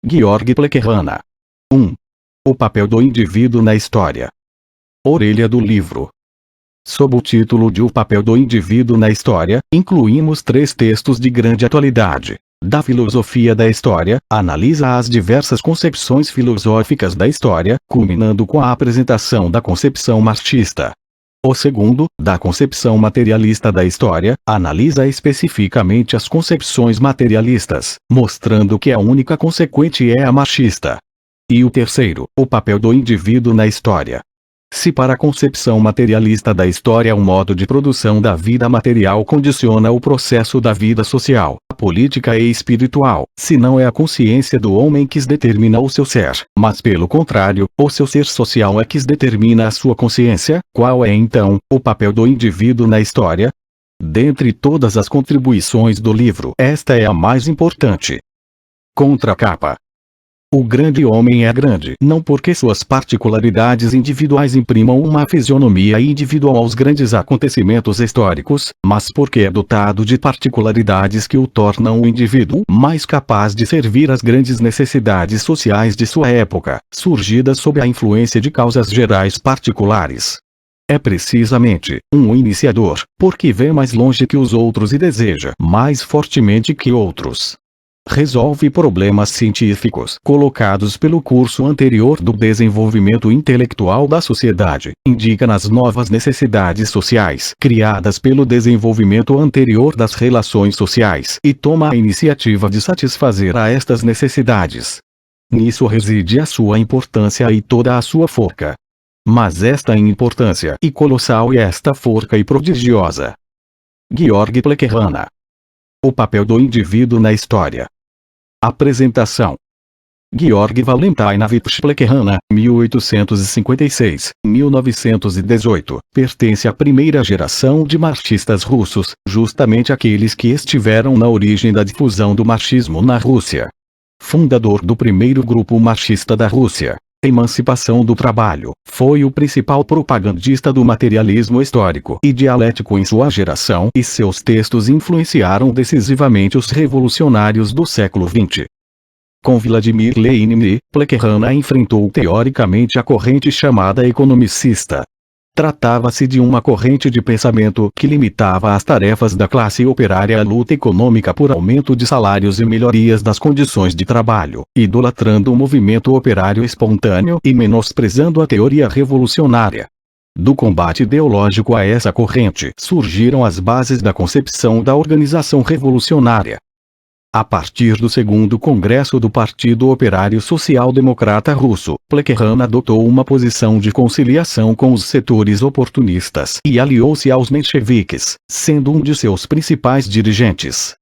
Georg Plecherana. 1. O papel do indivíduo na história. Orelha do livro. Sob o título de O papel do indivíduo na história, incluímos 3 textos de grande atualidade. Da filosofia da história, analisa as diversas concepções filosóficas da história, culminando com a apresentação da concepção marxista. O segundo, da concepção materialista da história, analisa especificamente as concepções materialistas, mostrando que a única consequente é a marxista. E o terceiro, o papel do indivíduo na história. Se para a concepção materialista da história o modo de produção da vida material condiciona o processo da vida social, política e espiritual, se não é a consciência do homem que determina o seu ser, mas pelo contrário, o seu ser social é que determina a sua consciência, qual é então o papel do indivíduo na história? Dentre todas as contribuições do livro, esta é a mais importante. Contracapa. O grande homem é grande não porque suas particularidades individuais imprimam uma fisionomia individual aos grandes acontecimentos históricos, mas porque é dotado de particularidades que o tornam o indivíduo mais capaz de servir às grandes necessidades sociais de sua época, surgidas sob a influência de causas gerais particulares. É precisamente um iniciador, porque vê mais longe que os outros e deseja mais fortemente que outros. Resolve problemas científicos colocados pelo curso anterior do desenvolvimento intelectual da sociedade, indica nas novas necessidades sociais criadas pelo desenvolvimento anterior das relações sociais e toma a iniciativa de satisfazer a estas necessidades. Nisso reside a sua importância e toda a sua força. Mas esta importância é colossal e esta força é prodigiosa. Georg Plecherana. O papel do indivíduo na história. Apresentação. Georg Valentinovich Plecherana, 1856-1918, pertence à primeira geração de marxistas russos, justamente aqueles que estiveram na origem da difusão do marxismo na Rússia. Fundador do primeiro grupo marxista da Rússia, Emancipação do Trabalho, foi o principal propagandista do materialismo histórico e dialético em sua geração e seus textos influenciaram decisivamente os revolucionários do século XX. Com Vladimir Lenin, Plecherana enfrentou teoricamente a corrente chamada economicista. Tratava-se de uma corrente de pensamento que limitava as tarefas da classe operária à luta econômica por aumento de salários e melhorias das condições de trabalho, idolatrando o movimento operário espontâneo e menosprezando a teoria revolucionária. Do combate ideológico a essa corrente surgiram as bases da concepção da organização revolucionária. A partir do segundo congresso do Partido Operário Social-Democrata Russo, Plecherana adotou uma posição de conciliação com os setores oportunistas e aliou-se aos mencheviques, sendo um de seus principais dirigentes.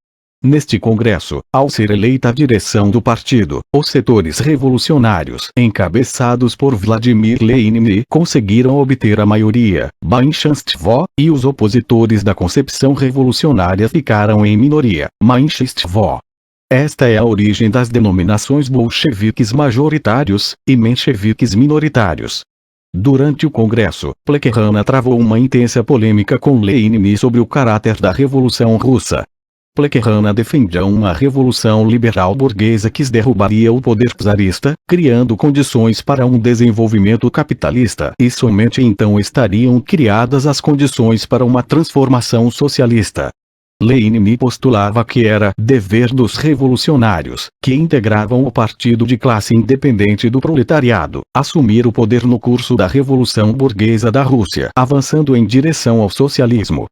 Neste congresso, ao ser eleita a direção do partido, os setores revolucionários, encabeçados por Vladimir Lenin, conseguiram obter a maioria, Большинство, e os opositores da concepção revolucionária ficaram em minoria, Меньшинство. Esta é a origem das denominações bolcheviques majoritários e mencheviques minoritários. Durante o congresso, Plecherana travou uma intensa polêmica com Lenin sobre o caráter da Revolução Russa. Plecherana defendia uma revolução liberal burguesa que derrubaria o poder czarista, criando condições para um desenvolvimento capitalista, e somente então estariam criadas as condições para uma transformação socialista. Lenin postulava que era dever dos revolucionários, que integravam o partido de classe independente do proletariado, assumir o poder no curso da Revolução Burguesa da Rússia, avançando em direção ao socialismo.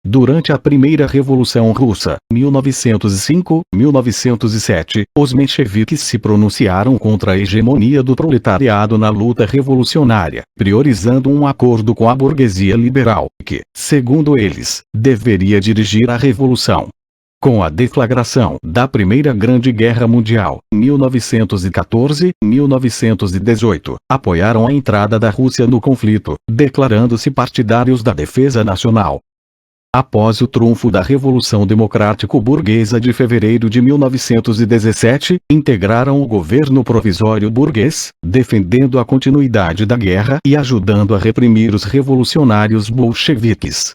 Durante a Primeira Revolução Russa, 1905-1907, os mencheviques se pronunciaram contra a hegemonia do proletariado na luta revolucionária, priorizando um acordo com a burguesia liberal, que, segundo eles, deveria dirigir a revolução. Com a deflagração da Primeira Grande Guerra Mundial, 1914-1918, apoiaram a entrada da Rússia no conflito, declarando-se partidários da defesa nacional. Após o triunfo da Revolução Democrático-Burguesa de fevereiro de 1917, integraram o governo provisório burguês, defendendo a continuidade da guerra e ajudando a reprimir os revolucionários bolcheviques.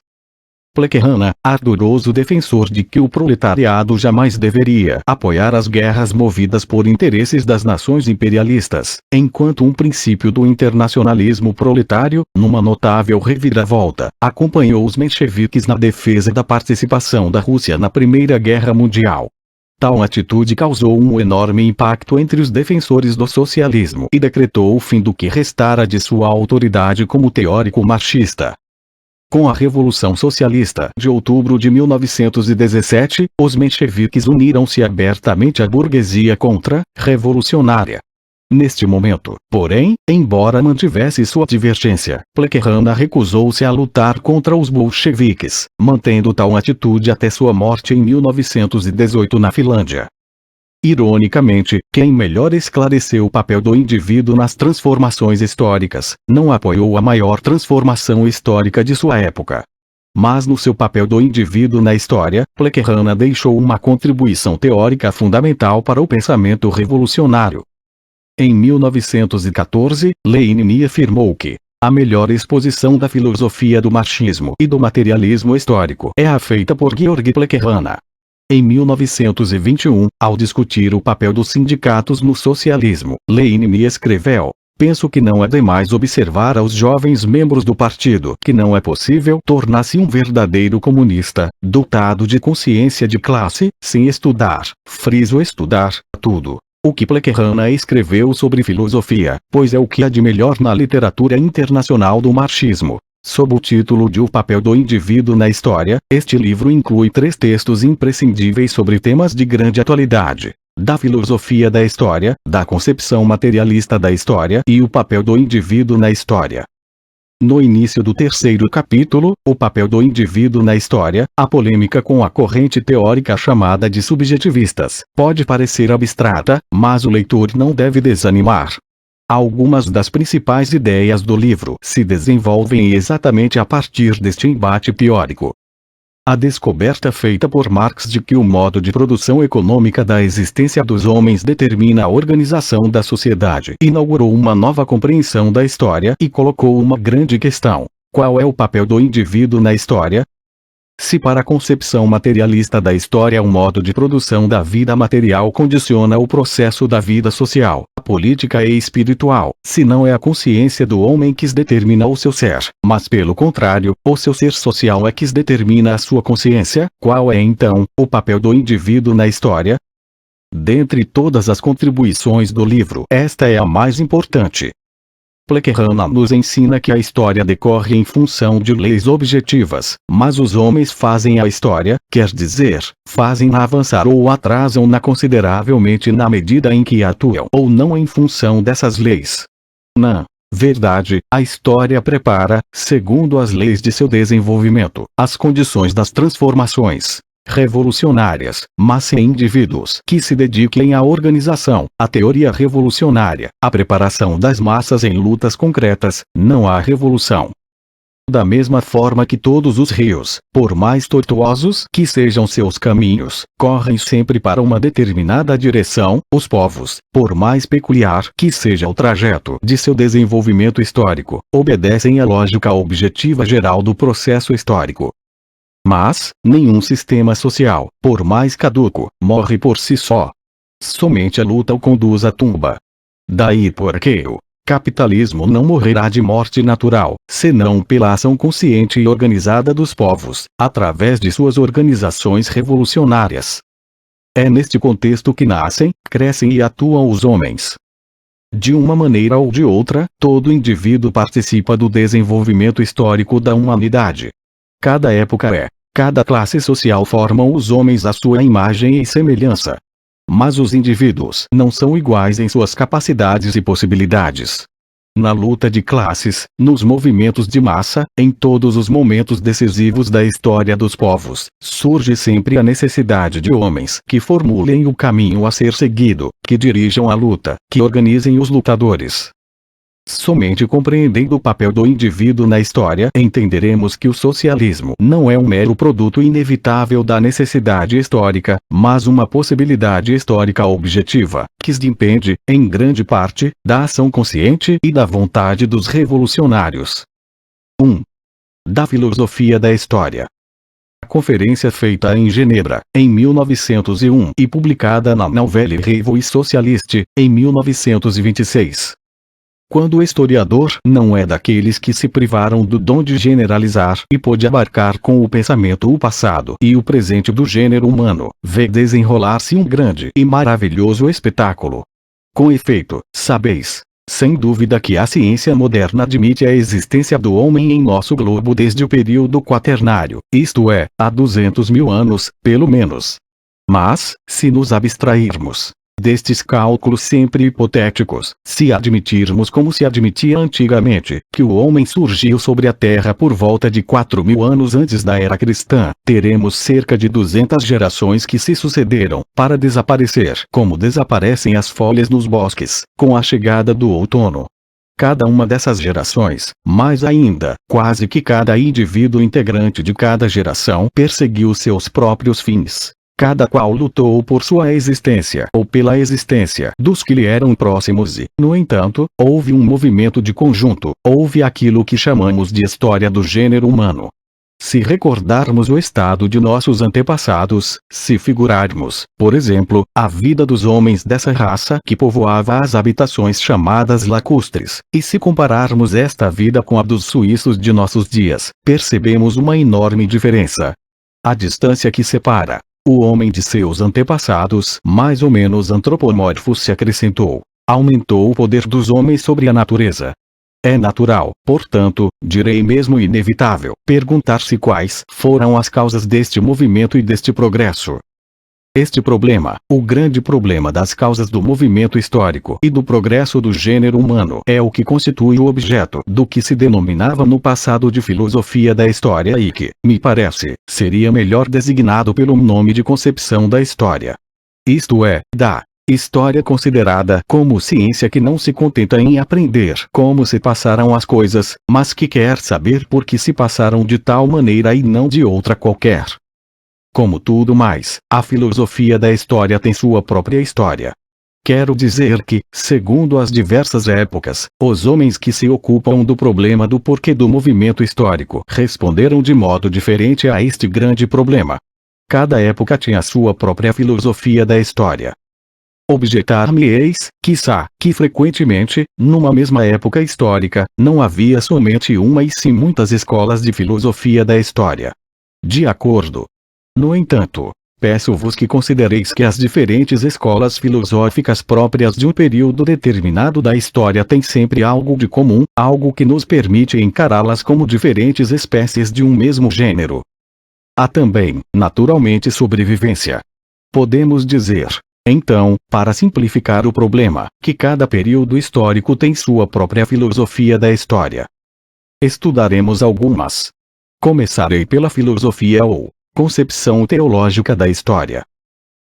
Plequerana, ardoroso defensor de que o proletariado jamais deveria apoiar as guerras movidas por interesses das nações imperialistas, enquanto um princípio do internacionalismo proletário, numa notável reviravolta, acompanhou os mencheviques na defesa da participação da Rússia na Primeira Guerra Mundial. Tal atitude causou um enorme impacto entre os defensores do socialismo e decretou o fim do que restara de sua autoridade como teórico marxista. Com a Revolução Socialista de outubro de 1917, os mencheviques uniram-se abertamente à burguesia contra-revolucionária. Neste momento, porém, embora mantivesse sua divergência, Plequerana recusou-se a lutar contra os bolcheviques, mantendo tal atitude até sua morte em 1918 na Finlândia. Ironicamente, quem melhor esclareceu o papel do indivíduo nas transformações históricas, não apoiou a maior transformação histórica de sua época. Mas no seu papel do indivíduo na história, Plequerana deixou uma contribuição teórica fundamental para o pensamento revolucionário. Em 1914, Lenin afirmou que a melhor exposição da filosofia do marxismo e do materialismo histórico é a feita por Georg Plequerana. Em 1921, ao discutir o papel dos sindicatos no socialismo, Lenin escreveu: "Penso que não é demais observar aos jovens membros do partido que não é possível tornar-se um verdadeiro comunista, dotado de consciência de classe, sem estudar, friso estudar, tudo o que Plequerana escreveu sobre filosofia, pois é o que há de melhor na literatura internacional do marxismo." Sob o título de O Papel do Indivíduo na História, este livro inclui 3 textos imprescindíveis sobre temas de grande atualidade: da filosofia da história, da concepção materialista da história e o papel do indivíduo na história. No início do 3º capítulo, O Papel do Indivíduo na História, a polêmica com a corrente teórica chamada de subjetivistas pode parecer abstrata, mas o leitor não deve desanimar. Algumas das principais ideias do livro se desenvolvem exatamente a partir deste embate teórico. A descoberta feita por Marx de que o modo de produção econômica da existência dos homens determina a organização da sociedade inaugurou uma nova compreensão da história e colocou uma grande questão: qual é o papel do indivíduo na história? Se para a concepção materialista da história o modo de produção da vida material condiciona o processo da vida social, política e espiritual, se não é a consciência do homem que determina o seu ser, mas pelo contrário, o seu ser social é que determina a sua consciência, qual é então o papel do indivíduo na história? Dentre todas as contribuições do livro, esta é a mais importante. Plequerana nos ensina que a história decorre em função de leis objetivas, mas os homens fazem a história, quer dizer, fazem-na avançar ou atrasam-na consideravelmente na medida em que atuam ou não em função dessas leis. Na verdade, a história prepara, segundo as leis de seu desenvolvimento, as condições das transformações revolucionárias, mas sem indivíduos que se dediquem à organização, à teoria revolucionária, à preparação das massas em lutas concretas, não há revolução. Da mesma forma que todos os rios, por mais tortuosos que sejam seus caminhos, correm sempre para uma determinada direção, os povos, por mais peculiar que seja o trajeto de seu desenvolvimento histórico, obedecem à lógica objetiva geral do processo histórico. Mas, nenhum sistema social, por mais caduco, morre por si só. Somente a luta o conduz à tumba. Daí porque o capitalismo não morrerá de morte natural, senão pela ação consciente e organizada dos povos, através de suas organizações revolucionárias. É neste contexto que nascem, crescem e atuam os homens. De uma maneira ou de outra, todo indivíduo participa do desenvolvimento histórico da humanidade. Cada época cada classe social formam os homens à sua imagem e semelhança. Mas os indivíduos não são iguais em suas capacidades e possibilidades. Na luta de classes, nos movimentos de massa, em todos os momentos decisivos da história dos povos, surge sempre a necessidade de homens que formulem o caminho a ser seguido, que dirijam a luta, que organizem os lutadores. Somente compreendendo o papel do indivíduo na história entenderemos que o socialismo não é um mero produto inevitável da necessidade histórica, mas uma possibilidade histórica objetiva, que depende, em grande parte, da ação consciente e da vontade dos revolucionários. 1. Da filosofia da história. Conferência feita em Genebra, em 1901 e publicada na Nouvelle Revue Socialiste, em 1926. Quando o historiador não é daqueles que se privaram do dom de generalizar e pôde abarcar com o pensamento o passado e o presente do gênero humano, vê desenrolar-se um grande e maravilhoso espetáculo. Com efeito, sabeis, sem dúvida que a ciência moderna admite a existência do homem em nosso globo desde o período quaternário, isto é, há 200 mil anos, pelo menos. Mas, se nos abstrairmos destes cálculos sempre hipotéticos, se admitirmos como se admitia antigamente, que o homem surgiu sobre a Terra por volta de 4.000 anos antes da era cristã, teremos cerca de 200 gerações que se sucederam, para desaparecer como desaparecem as folhas nos bosques, com a chegada do outono. Cada uma dessas gerações, mais ainda, quase que cada indivíduo integrante de cada geração perseguiu seus próprios fins. Cada qual lutou por sua existência ou pela existência dos que lhe eram próximos e, no entanto, houve um movimento de conjunto, houve aquilo que chamamos de história do gênero humano. Se recordarmos o estado de nossos antepassados, se figurarmos, por exemplo, a vida dos homens dessa raça que povoava as habitações chamadas lacustres, e se compararmos esta vida com a dos suíços de nossos dias, percebemos uma enorme diferença. A distância que separa o homem de seus antepassados, mais ou menos antropomórfos, se acrescentou. Aumentou o poder dos homens sobre a natureza. É natural, portanto, direi mesmo inevitável, perguntar-se quais foram as causas deste movimento e deste progresso. Este problema, o grande problema das causas do movimento histórico e do progresso do gênero humano, é o que constitui o objeto do que se denominava no passado de filosofia da história e que, me parece, seria melhor designado pelo nome de concepção da história. Isto é, da história considerada como ciência que não se contenta em aprender como se passaram as coisas, mas que quer saber por que se passaram de tal maneira e não de outra qualquer. Como tudo mais, a filosofia da história tem sua própria história. Quero dizer que, segundo as diversas épocas, os homens que se ocupam do problema do porquê do movimento histórico responderam de modo diferente a este grande problema. Cada época tinha a sua própria filosofia da história. Objetar-me-eis, quiçá, que frequentemente, numa mesma época histórica, não havia somente uma e sim muitas escolas de filosofia da história. De acordo. No entanto, peço-vos que considereis que as diferentes escolas filosóficas próprias de um período determinado da história têm sempre algo de comum, algo que nos permite encará-las como diferentes espécies de um mesmo gênero. Há também, naturalmente, sobrevivência. Podemos dizer, então, para simplificar o problema, que cada período histórico tem sua própria filosofia da história. Estudaremos algumas. Começarei pela filosofia ou concepção teológica da história.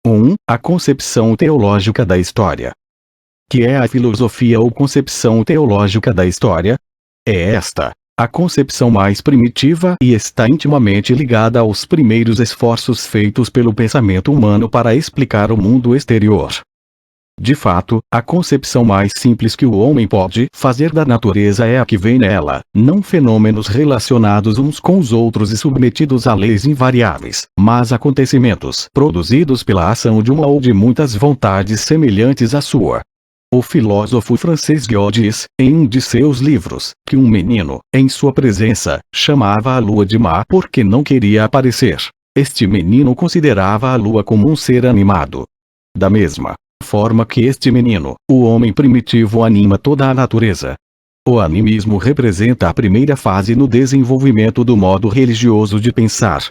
1. A concepção teológica da história. Que é a filosofia ou concepção teológica da história? É esta a concepção mais primitiva e está intimamente ligada aos primeiros esforços feitos pelo pensamento humano para explicar o mundo exterior. De fato, a concepção mais simples que o homem pode fazer da natureza é a que vê nela, não fenômenos relacionados uns com os outros e submetidos a leis invariáveis, mas acontecimentos produzidos pela ação de uma ou de muitas vontades semelhantes à sua. O filósofo francês Guiot diz, em um de seus livros, que um menino, em sua presença, chamava a lua de má porque não queria aparecer. Este menino considerava a lua como um ser animado. Da mesma forma que este menino, o homem primitivo, anima toda a natureza. O animismo representa a primeira fase no desenvolvimento do modo religioso de pensar.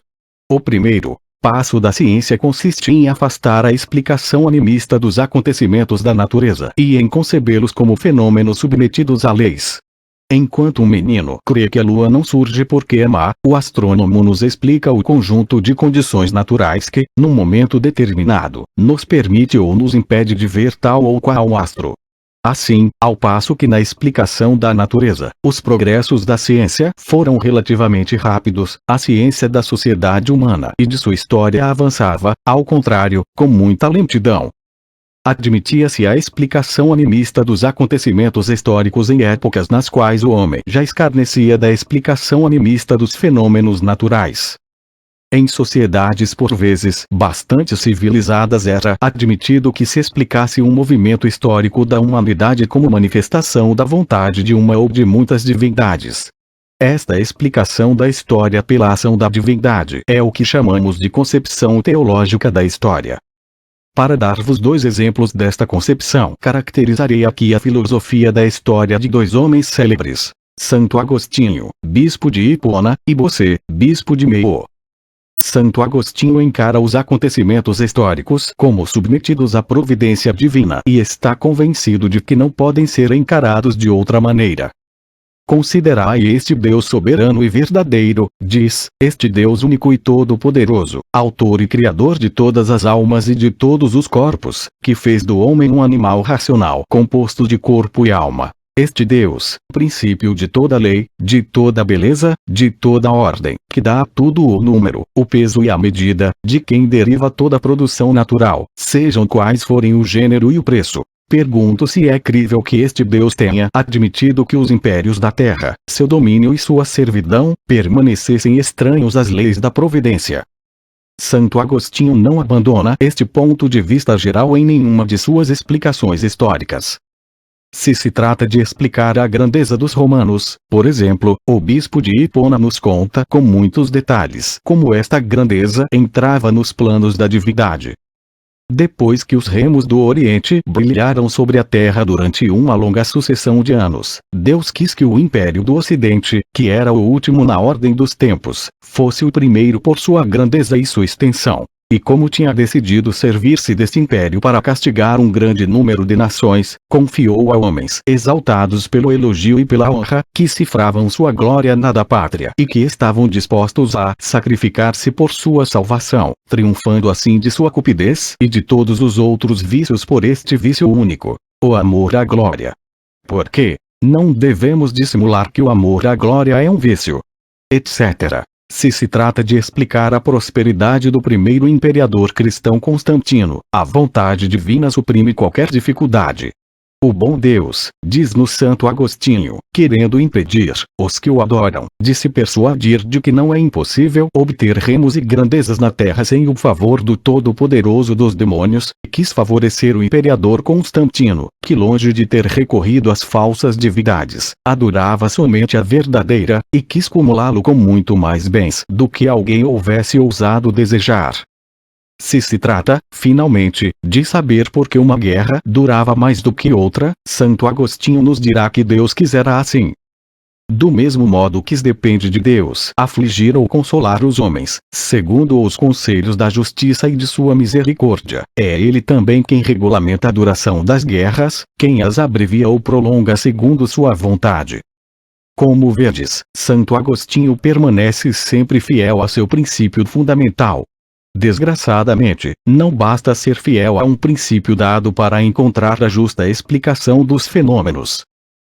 O primeiro passo da ciência consiste em afastar a explicação animista dos acontecimentos da natureza e em concebê-los como fenômenos submetidos a leis. Enquanto um menino crê que a lua não surge porque é má, o astrônomo nos explica o conjunto de condições naturais que, num momento determinado, nos permite ou nos impede de ver tal ou qual astro. Assim, ao passo que na explicação da natureza, os progressos da ciência foram relativamente rápidos, a ciência da sociedade humana e de sua história avançava, ao contrário, com muita lentidão. Admitia-se a explicação animista dos acontecimentos históricos em épocas nas quais o homem já escarnecia da explicação animista dos fenômenos naturais. Em sociedades por vezes bastante civilizadas era admitido que se explicasse um movimento histórico da humanidade como manifestação da vontade de uma ou de muitas divindades. Esta explicação da história pela ação da divindade é o que chamamos de concepção teológica da história. Para dar-vos dois exemplos desta concepção, caracterizarei aqui a filosofia da história de dois homens célebres: Santo Agostinho, bispo de Hipona, e Bossuet, bispo de Meaux. Santo Agostinho encara os acontecimentos históricos como submetidos à providência divina e está convencido de que não podem ser encarados de outra maneira. Considerai este Deus soberano e verdadeiro, diz, este Deus único e todo-poderoso, autor e criador de todas as almas e de todos os corpos, que fez do homem um animal racional composto de corpo e alma. Este Deus, princípio de toda lei, de toda beleza, de toda ordem, que dá a tudo o número, o peso e a medida, de quem deriva toda a produção natural, sejam quais forem o gênero e o preço. Pergunto se é crível que este Deus tenha admitido que os impérios da terra, seu domínio e sua servidão, permanecessem estranhos às leis da providência. Santo Agostinho não abandona este ponto de vista geral em nenhuma de suas explicações históricas. Se se trata de explicar a grandeza dos romanos, por exemplo, o bispo de Hipona nos conta com muitos detalhes como esta grandeza entrava nos planos da divindade. Depois que os remos do Oriente brilharam sobre a terra durante uma longa sucessão de anos, Deus quis que o império do Ocidente, que era o último na ordem dos tempos, fosse o primeiro por sua grandeza e sua extensão. E como tinha decidido servir-se deste império para castigar um grande número de nações, confiou a homens exaltados pelo elogio e pela honra, que cifravam sua glória na da pátria e que estavam dispostos a sacrificar-se por sua salvação, triunfando assim de sua cupidez e de todos os outros vícios por este vício único, o amor à glória. Porque não devemos dissimular que o amor à glória é um vício, etc. Se se trata de explicar a prosperidade do primeiro imperador cristão Constantino, a vontade divina suprime qualquer dificuldade. O bom Deus, diz-nos Santo Agostinho, querendo impedir os que o adoram de se persuadir de que não é impossível obter remos e grandezas na terra sem o favor do Todo-Poderoso dos demônios, quis favorecer o imperador Constantino, que longe de ter recorrido às falsas divindades, adorava somente a verdadeira, e quis cumulá-lo com muito mais bens do que alguém houvesse ousado desejar. Se se trata, finalmente, de saber por que uma guerra durava mais do que outra, Santo Agostinho nos dirá que Deus quisera assim. Do mesmo modo que depende de Deus afligir ou consolar os homens, segundo os conselhos da justiça e de sua misericórdia, é Ele também quem regulamenta a duração das guerras, quem as abrevia ou prolonga segundo sua vontade. Como vedes, Santo Agostinho permanece sempre fiel a seu princípio fundamental. Desgraçadamente, não basta ser fiel a um princípio dado para encontrar a justa explicação dos fenômenos.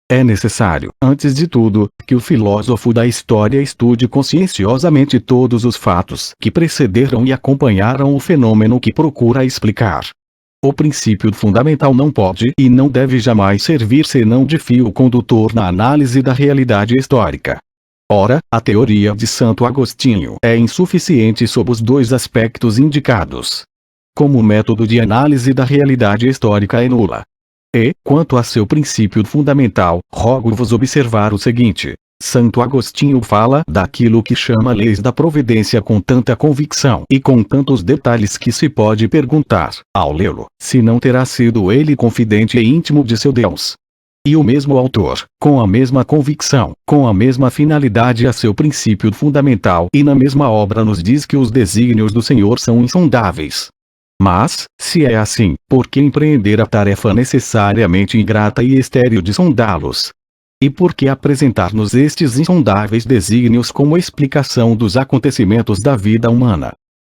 É necessário, antes de tudo, que o filósofo da história estude conscienciosamente todos os fatos que precederam e acompanharam o fenômeno que procura explicar. O princípio fundamental não pode e não deve jamais servir senão de fio condutor na análise da realidade histórica. Ora, a teoria de Santo Agostinho é insuficiente sob os dois aspectos indicados. Como método de análise da realidade histórica é nula. E, quanto a seu princípio fundamental, rogo-vos observar o seguinte: Santo Agostinho fala daquilo que chama leis da providência com tanta convicção e com tantos detalhes que se pode perguntar, ao lê-lo, se não terá sido ele confidente e íntimo de seu Deus. E o mesmo autor, com a mesma convicção, com a mesma finalidade a seu princípio fundamental e na mesma obra nos diz que os desígnios do Senhor são insondáveis. Mas, se é assim, por que empreender a tarefa necessariamente ingrata e estéril de sondá-los? E por que apresentar-nos estes insondáveis desígnios como explicação dos acontecimentos da vida humana?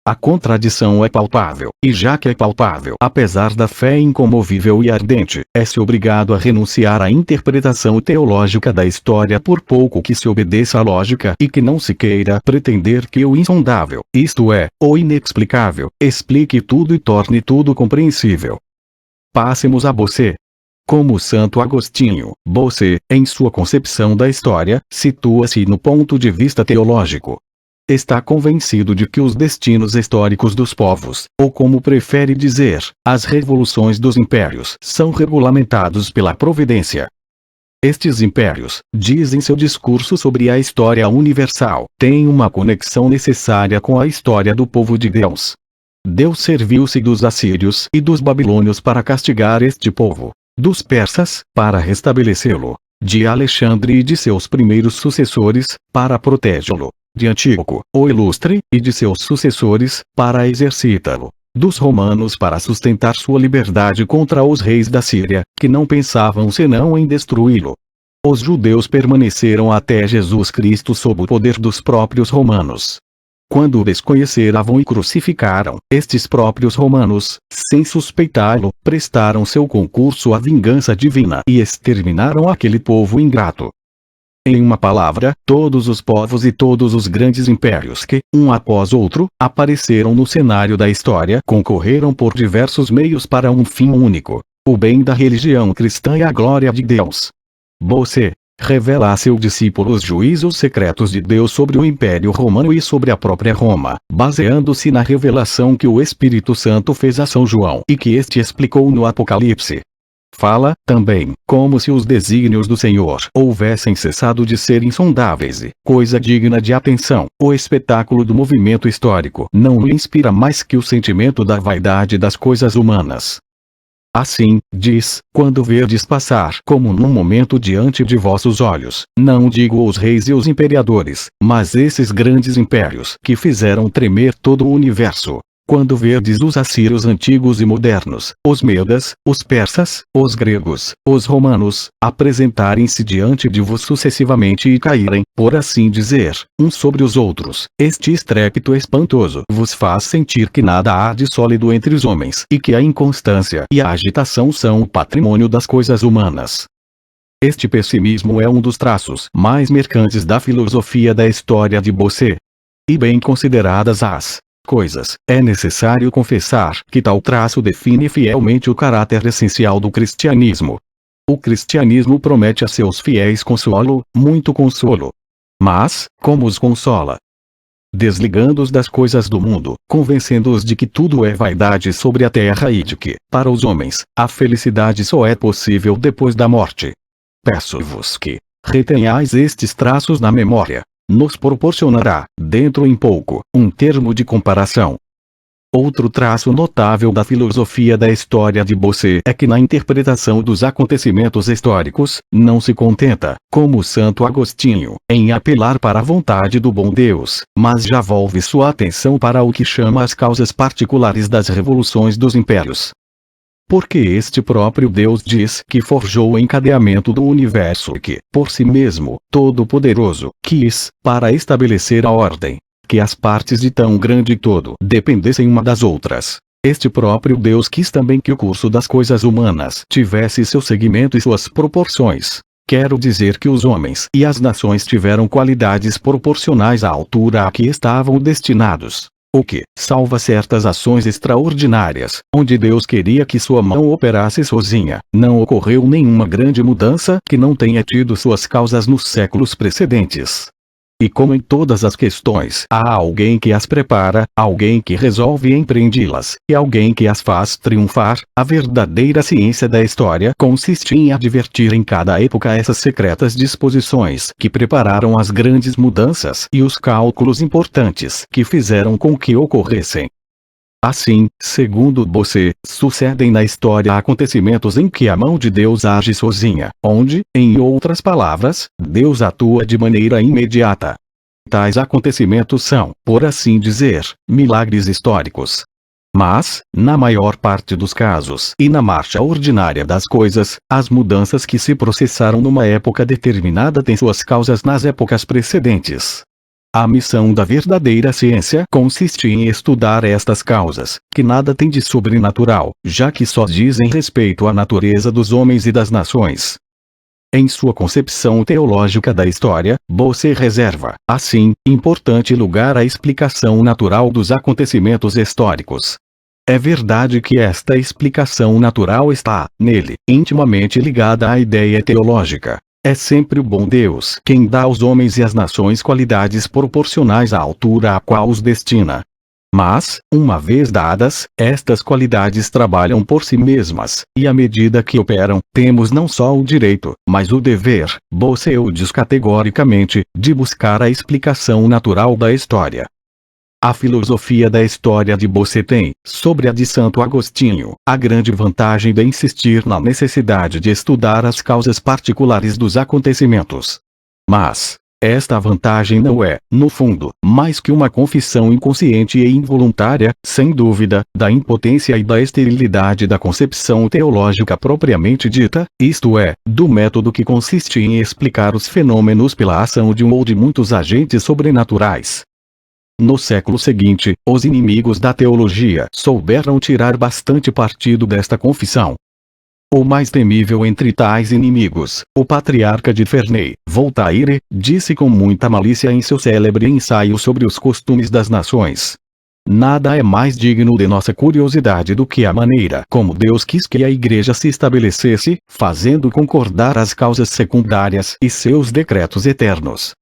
A contradição é palpável, e já que é palpável, apesar da fé incomovível e ardente, é-se obrigado a renunciar à interpretação teológica da história por pouco que se obedeça à lógica e que não se queira pretender que o insondável, isto é, o inexplicável, explique tudo e torne tudo compreensível. Passemos a Bossuet. Como Santo Agostinho, Bossuet, em sua concepção da história, situa-se no ponto de vista teológico. Está convencido de que os destinos históricos dos povos, ou como prefere dizer, as revoluções dos impérios, são regulamentados pela providência. Estes impérios, diz em seu discurso sobre a história universal, têm uma conexão necessária com a história do povo de Deus. Deus serviu-se dos assírios e dos babilônios para castigar este povo, dos persas, para restabelecê-lo, de Alexandre e de seus primeiros sucessores, para protegê-lo, de Antíoco, o Ilustre, e de seus sucessores, para exercitá-lo, dos romanos para sustentar sua liberdade contra os reis da Síria, que não pensavam senão em destruí-lo. Os judeus permaneceram até Jesus Cristo sob o poder dos próprios romanos. Quando o desconheceram e crucificaram, estes próprios romanos, sem suspeitá-lo, prestaram seu concurso à vingança divina e exterminaram aquele povo ingrato. Em uma palavra, todos os povos e todos os grandes impérios que, um após outro, apareceram no cenário da história concorreram por diversos meios para um fim único: o bem da religião cristã e a glória de Deus. Você revela a seus discípulos juízos secretos de Deus sobre o Império Romano e sobre a própria Roma, baseando-se na revelação que o Espírito Santo fez a São João e que este explicou no Apocalipse. Fala, também, como se os desígnios do Senhor houvessem cessado de ser insondáveis e, coisa digna de atenção, o espetáculo do movimento histórico não lhe inspira mais que o sentimento da vaidade das coisas humanas. Assim, diz, quando verdes passar como num momento diante de vossos olhos, não digo os reis e os imperadores, mas esses grandes impérios que fizeram tremer todo o universo. Quando verdes os assírios antigos e modernos, os medas, os persas, os gregos, os romanos, apresentarem-se diante de vos sucessivamente e caírem, por assim dizer, uns sobre os outros, este estrépito espantoso vos faz sentir que nada há de sólido entre os homens e que a inconstância e a agitação são o patrimônio das coisas humanas. Este pessimismo é um dos traços mais mercantes da filosofia da história de Bossuet. E bem consideradas as coisas, é necessário confessar que tal traço define fielmente o caráter essencial do cristianismo. O cristianismo promete a seus fiéis consolo, muito consolo. Mas, como os consola? Desligando-os das coisas do mundo, convencendo-os de que tudo é vaidade sobre a terra e de que, para os homens, a felicidade só é possível depois da morte. Peço-vos que retenhais estes traços na memória. Nos proporcionará, dentro em pouco, um termo de comparação. Outro traço notável da filosofia da história de Bossuet é que na interpretação dos acontecimentos históricos, não se contenta, como Santo Agostinho, em apelar para a vontade do bom Deus, mas já volve sua atenção para o que chama as causas particulares das revoluções dos impérios. Porque este próprio Deus diz que forjou o encadeamento do universo e que, por si mesmo, todo-poderoso, quis, para estabelecer a ordem, que as partes de tão grande todo dependessem uma das outras. Este próprio Deus quis também que o curso das coisas humanas tivesse seu segmento e suas proporções. Quero dizer que os homens e as nações tiveram qualidades proporcionais à altura a que estavam destinados. O que, salva certas ações extraordinárias, onde Deus queria que sua mão operasse sozinha, não ocorreu nenhuma grande mudança que não tenha tido suas causas nos séculos precedentes. E como em todas as questões há alguém que as prepara, alguém que resolve empreendi-las, e alguém que as faz triunfar, a verdadeira ciência da história consiste em advertir em cada época essas secretas disposições que prepararam as grandes mudanças e os cálculos importantes que fizeram com que ocorressem. Assim, segundo Bossuet, sucedem na história acontecimentos em que a mão de Deus age sozinha, onde, em outras palavras, Deus atua de maneira imediata. Tais acontecimentos são, por assim dizer, milagres históricos. Mas, na maior parte dos casos e na marcha ordinária das coisas, as mudanças que se processaram numa época determinada têm suas causas nas épocas precedentes. A missão da verdadeira ciência consiste em estudar estas causas, que nada têm de sobrenatural, já que só dizem respeito à natureza dos homens e das nações. Em sua concepção teológica da história, Bossuet reserva, assim, importante lugar à explicação natural dos acontecimentos históricos. É verdade que esta explicação natural está, nele, intimamente ligada à ideia teológica. É sempre o bom Deus quem dá aos homens e às nações qualidades proporcionais à altura a qual os destina. Mas, uma vez dadas, estas qualidades trabalham por si mesmas, e à medida que operam, temos não só o direito, mas o dever, Bossuet diz categoricamente, de buscar a explicação natural da história. A filosofia da história de Bossuet tem, sobre a de Santo Agostinho, a grande vantagem de insistir na necessidade de estudar as causas particulares dos acontecimentos. Mas, esta vantagem não é, no fundo, mais que uma confissão inconsciente e involuntária, sem dúvida, da impotência e da esterilidade da concepção teológica propriamente dita, isto é, do método que consiste em explicar os fenômenos pela ação de um ou de muitos agentes sobrenaturais. No século seguinte, os inimigos da teologia souberam tirar bastante partido desta confissão. O mais temível entre tais inimigos, o patriarca de Ferney, Voltaire, disse com muita malícia em seu célebre ensaio sobre os costumes das nações: nada é mais digno de nossa curiosidade do que a maneira como Deus quis que a Igreja se estabelecesse, fazendo concordar as causas secundárias e seus decretos eternos.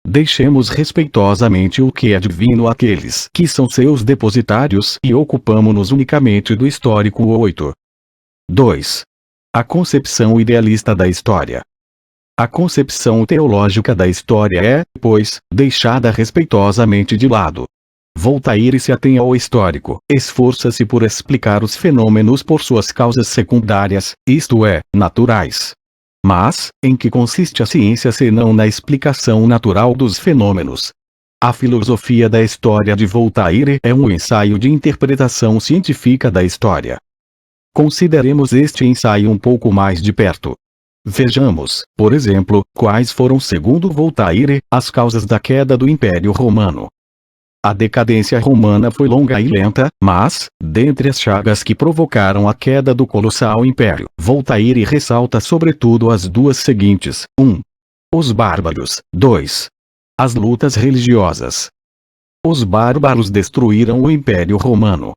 Deixemos respeitosamente o que é divino àqueles que são seus depositários e ocupamo-nos unicamente do histórico 8. 2. A concepção idealista da história. A concepção teológica da história é, pois, deixada respeitosamente de lado. Voltaire se atém ao histórico, esforça-se por explicar os fenômenos por suas causas secundárias, isto é, naturais. Mas, em que consiste a ciência senão na explicação natural dos fenômenos? A filosofia da história de Voltaire é um ensaio de interpretação científica da história. Consideremos este ensaio um pouco mais de perto. Vejamos, por exemplo, quais foram, segundo Voltaire, as causas da queda do Império Romano. A decadência romana foi longa e lenta, mas, dentre as chagas que provocaram a queda do colossal império, Voltaire ressalta sobretudo as duas seguintes: 1. Os bárbaros. 2. As lutas religiosas. Os bárbaros destruíram o Império Romano.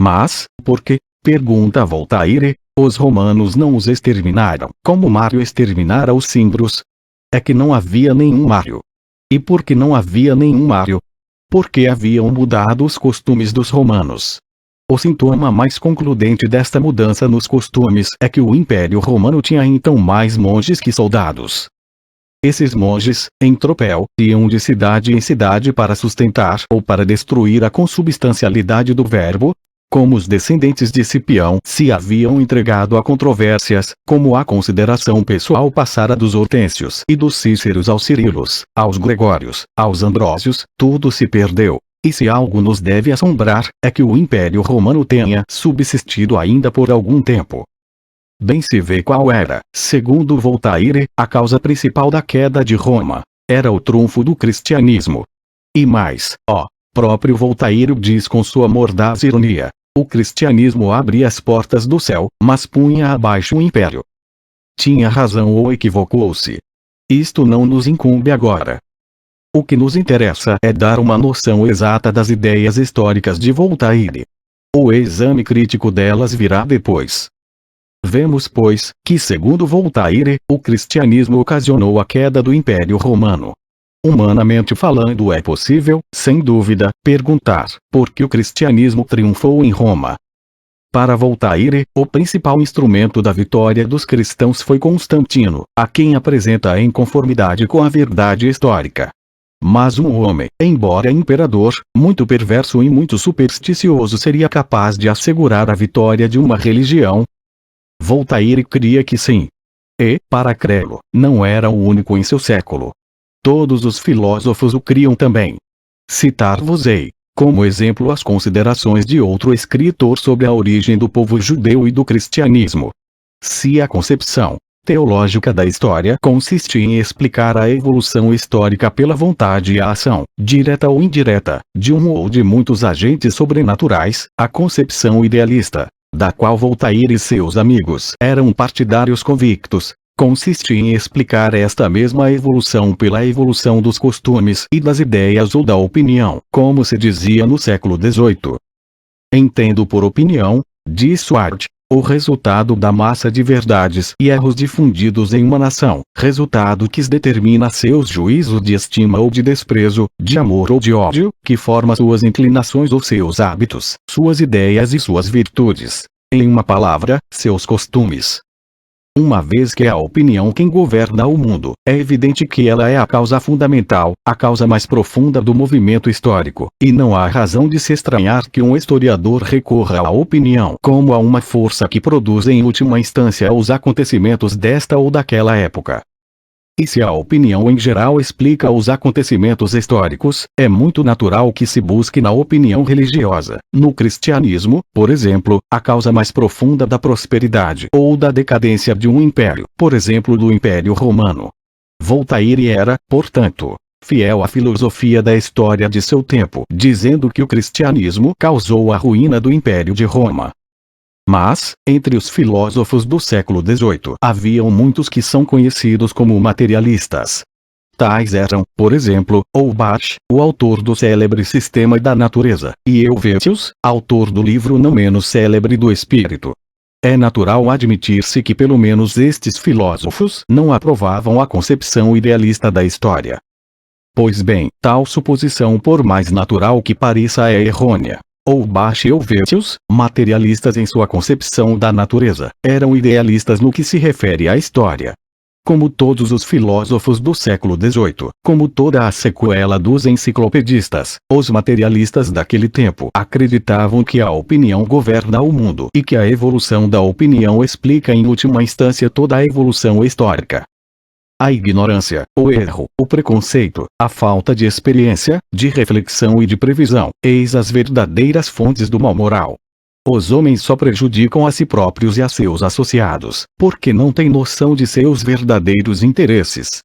Mas, por que, pergunta Voltaire, os romanos não os exterminaram, como Mário exterminara os símbros? É que não havia nenhum Mário. E por que não havia nenhum Mário? Porque haviam mudado os costumes dos romanos. O sintoma mais concludente desta mudança nos costumes é que o Império Romano tinha então mais monges que soldados. Esses monges, em tropel, iam de cidade em cidade para sustentar ou para destruir a consubstancialidade do verbo. Como os descendentes de Cipião se haviam entregado a controvérsias, como a consideração pessoal passara dos Hortêncios e dos Cíceros aos Cirilos, aos Gregórios, aos Ambrósios, tudo se perdeu. E se algo nos deve assombrar, é que o Império Romano tenha subsistido ainda por algum tempo. Bem se vê qual era, segundo Voltaire, a causa principal da queda de Roma. Era o trunfo do cristianismo. E mais, próprio Voltaire diz com sua mordaz ironia: o cristianismo abria as portas do céu, mas punha abaixo o império. Tinha razão ou equivocou-se? Isto não nos incumbe agora. O que nos interessa é dar uma noção exata das ideias históricas de Voltaire. O exame crítico delas virá depois. Vemos, pois, que segundo Voltaire, o cristianismo ocasionou a queda do Império Romano. Humanamente falando, é possível, sem dúvida, perguntar por que o cristianismo triunfou em Roma. Para Voltaire, o principal instrumento da vitória dos cristãos foi Constantino, a quem apresenta em conformidade com a verdade histórica. Mas um homem, embora imperador, muito perverso e muito supersticioso, seria capaz de assegurar a vitória de uma religião? Voltaire cria que sim. E, para crê-lo, não era o único em seu século. Todos os filósofos o criam também. Citar-vos-ei, como exemplo, as considerações de outro escritor sobre a origem do povo judeu e do cristianismo. Se a concepção teológica da história consiste em explicar a evolução histórica pela vontade e a ação, direta ou indireta, de um ou de muitos agentes sobrenaturais, a concepção idealista, da qual Voltaire e seus amigos eram partidários convictos, consiste em explicar esta mesma evolução pela evolução dos costumes e das ideias ou da opinião, como se dizia no século XVIII. Entendo por opinião, diz Sward, O resultado da massa de verdades e erros difundidos em uma nação, resultado que determina seus juízos de estima ou de desprezo, de amor ou de ódio, que forma suas inclinações ou seus hábitos, suas ideias e suas virtudes. Em uma palavra, seus costumes. Uma vez que é a opinião quem governa o mundo, é evidente que ela é a causa fundamental, a causa mais profunda do movimento histórico, e não há razão de se estranhar que um historiador recorra à opinião como a uma força que produz em última instância os acontecimentos desta ou daquela época. E se a opinião em geral explica os acontecimentos históricos, é muito natural que se busque na opinião religiosa, no cristianismo, por exemplo, a causa mais profunda da prosperidade ou da decadência de um império, por exemplo do Império Romano. Voltaire era, portanto, fiel à filosofia da história de seu tempo, dizendo que o cristianismo causou a ruína do Império de Roma. Mas, entre os filósofos do século XVIII, haviam muitos que são conhecidos como materialistas. Tais eram, por exemplo, Holbach, o autor do célebre Sistema da Natureza, e Helvétius, autor do livro não menos célebre do Espírito. É natural admitir-se que pelo menos estes filósofos não aprovavam a concepção idealista da história. Pois bem, tal suposição, por mais natural que pareça, é errônea. Holbach e Helvétius, materialistas em sua concepção da natureza, eram idealistas no que se refere à história. Como todos os filósofos do século XVIII, como toda a sequela dos enciclopedistas, os materialistas daquele tempo acreditavam que a opinião governa o mundo e que a evolução da opinião explica em última instância toda a evolução histórica. A ignorância, o erro, o preconceito, a falta de experiência, de reflexão e de previsão, eis as verdadeiras fontes do mal moral. Os homens só prejudicam a si próprios e a seus associados, porque não têm noção de seus verdadeiros interesses.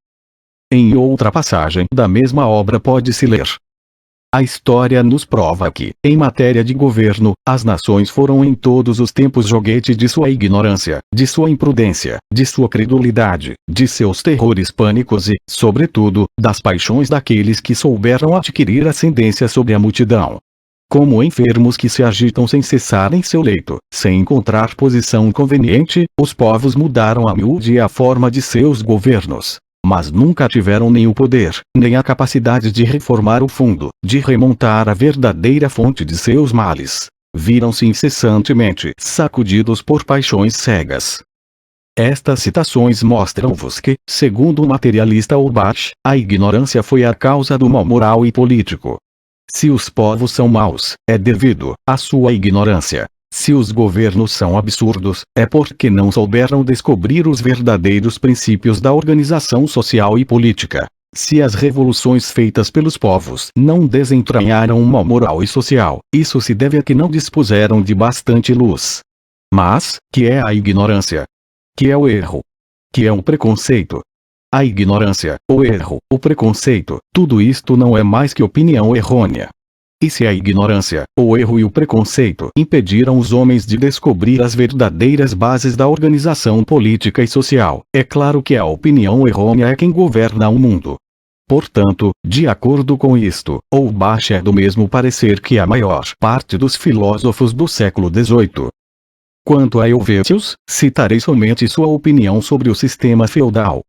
Em outra passagem da mesma obra pode-se ler: a história nos prova que, em matéria de governo, as nações foram em todos os tempos joguete de sua ignorância, de sua imprudência, de sua credulidade, de seus terrores pânicos e, sobretudo, das paixões daqueles que souberam adquirir ascendência sobre a multidão. Como enfermos que se agitam sem cessar em seu leito, sem encontrar posição conveniente, os povos mudaram a miúde a forma de seus governos. Mas nunca tiveram nem o poder, nem a capacidade de reformar o fundo, de remontar a verdadeira fonte de seus males. Viram-se incessantemente sacudidos por paixões cegas. Estas citações mostram-vos que, segundo o materialista Holbach, a ignorância foi a causa do mal moral e político. Se os povos são maus, é devido à sua ignorância. Se os governos são absurdos, é porque não souberam descobrir os verdadeiros princípios da organização social e política. Se as revoluções feitas pelos povos não desentranharam um mal moral e social, isso se deve a que não dispuseram de bastante luz. Mas, que é a ignorância? Que é o erro? Que é um preconceito? A ignorância, o erro, o preconceito, tudo isto não é mais que opinião errônea. E se a ignorância, o erro e o preconceito impediram os homens de descobrir as verdadeiras bases da organização política e social, é claro que a opinião errônea é quem governa o mundo. Portanto, de acordo com isto, Holbach é do mesmo parecer que a maior parte dos filósofos do século XVIII. Quanto a Helvétius, citarei somente sua opinião sobre o sistema feudal.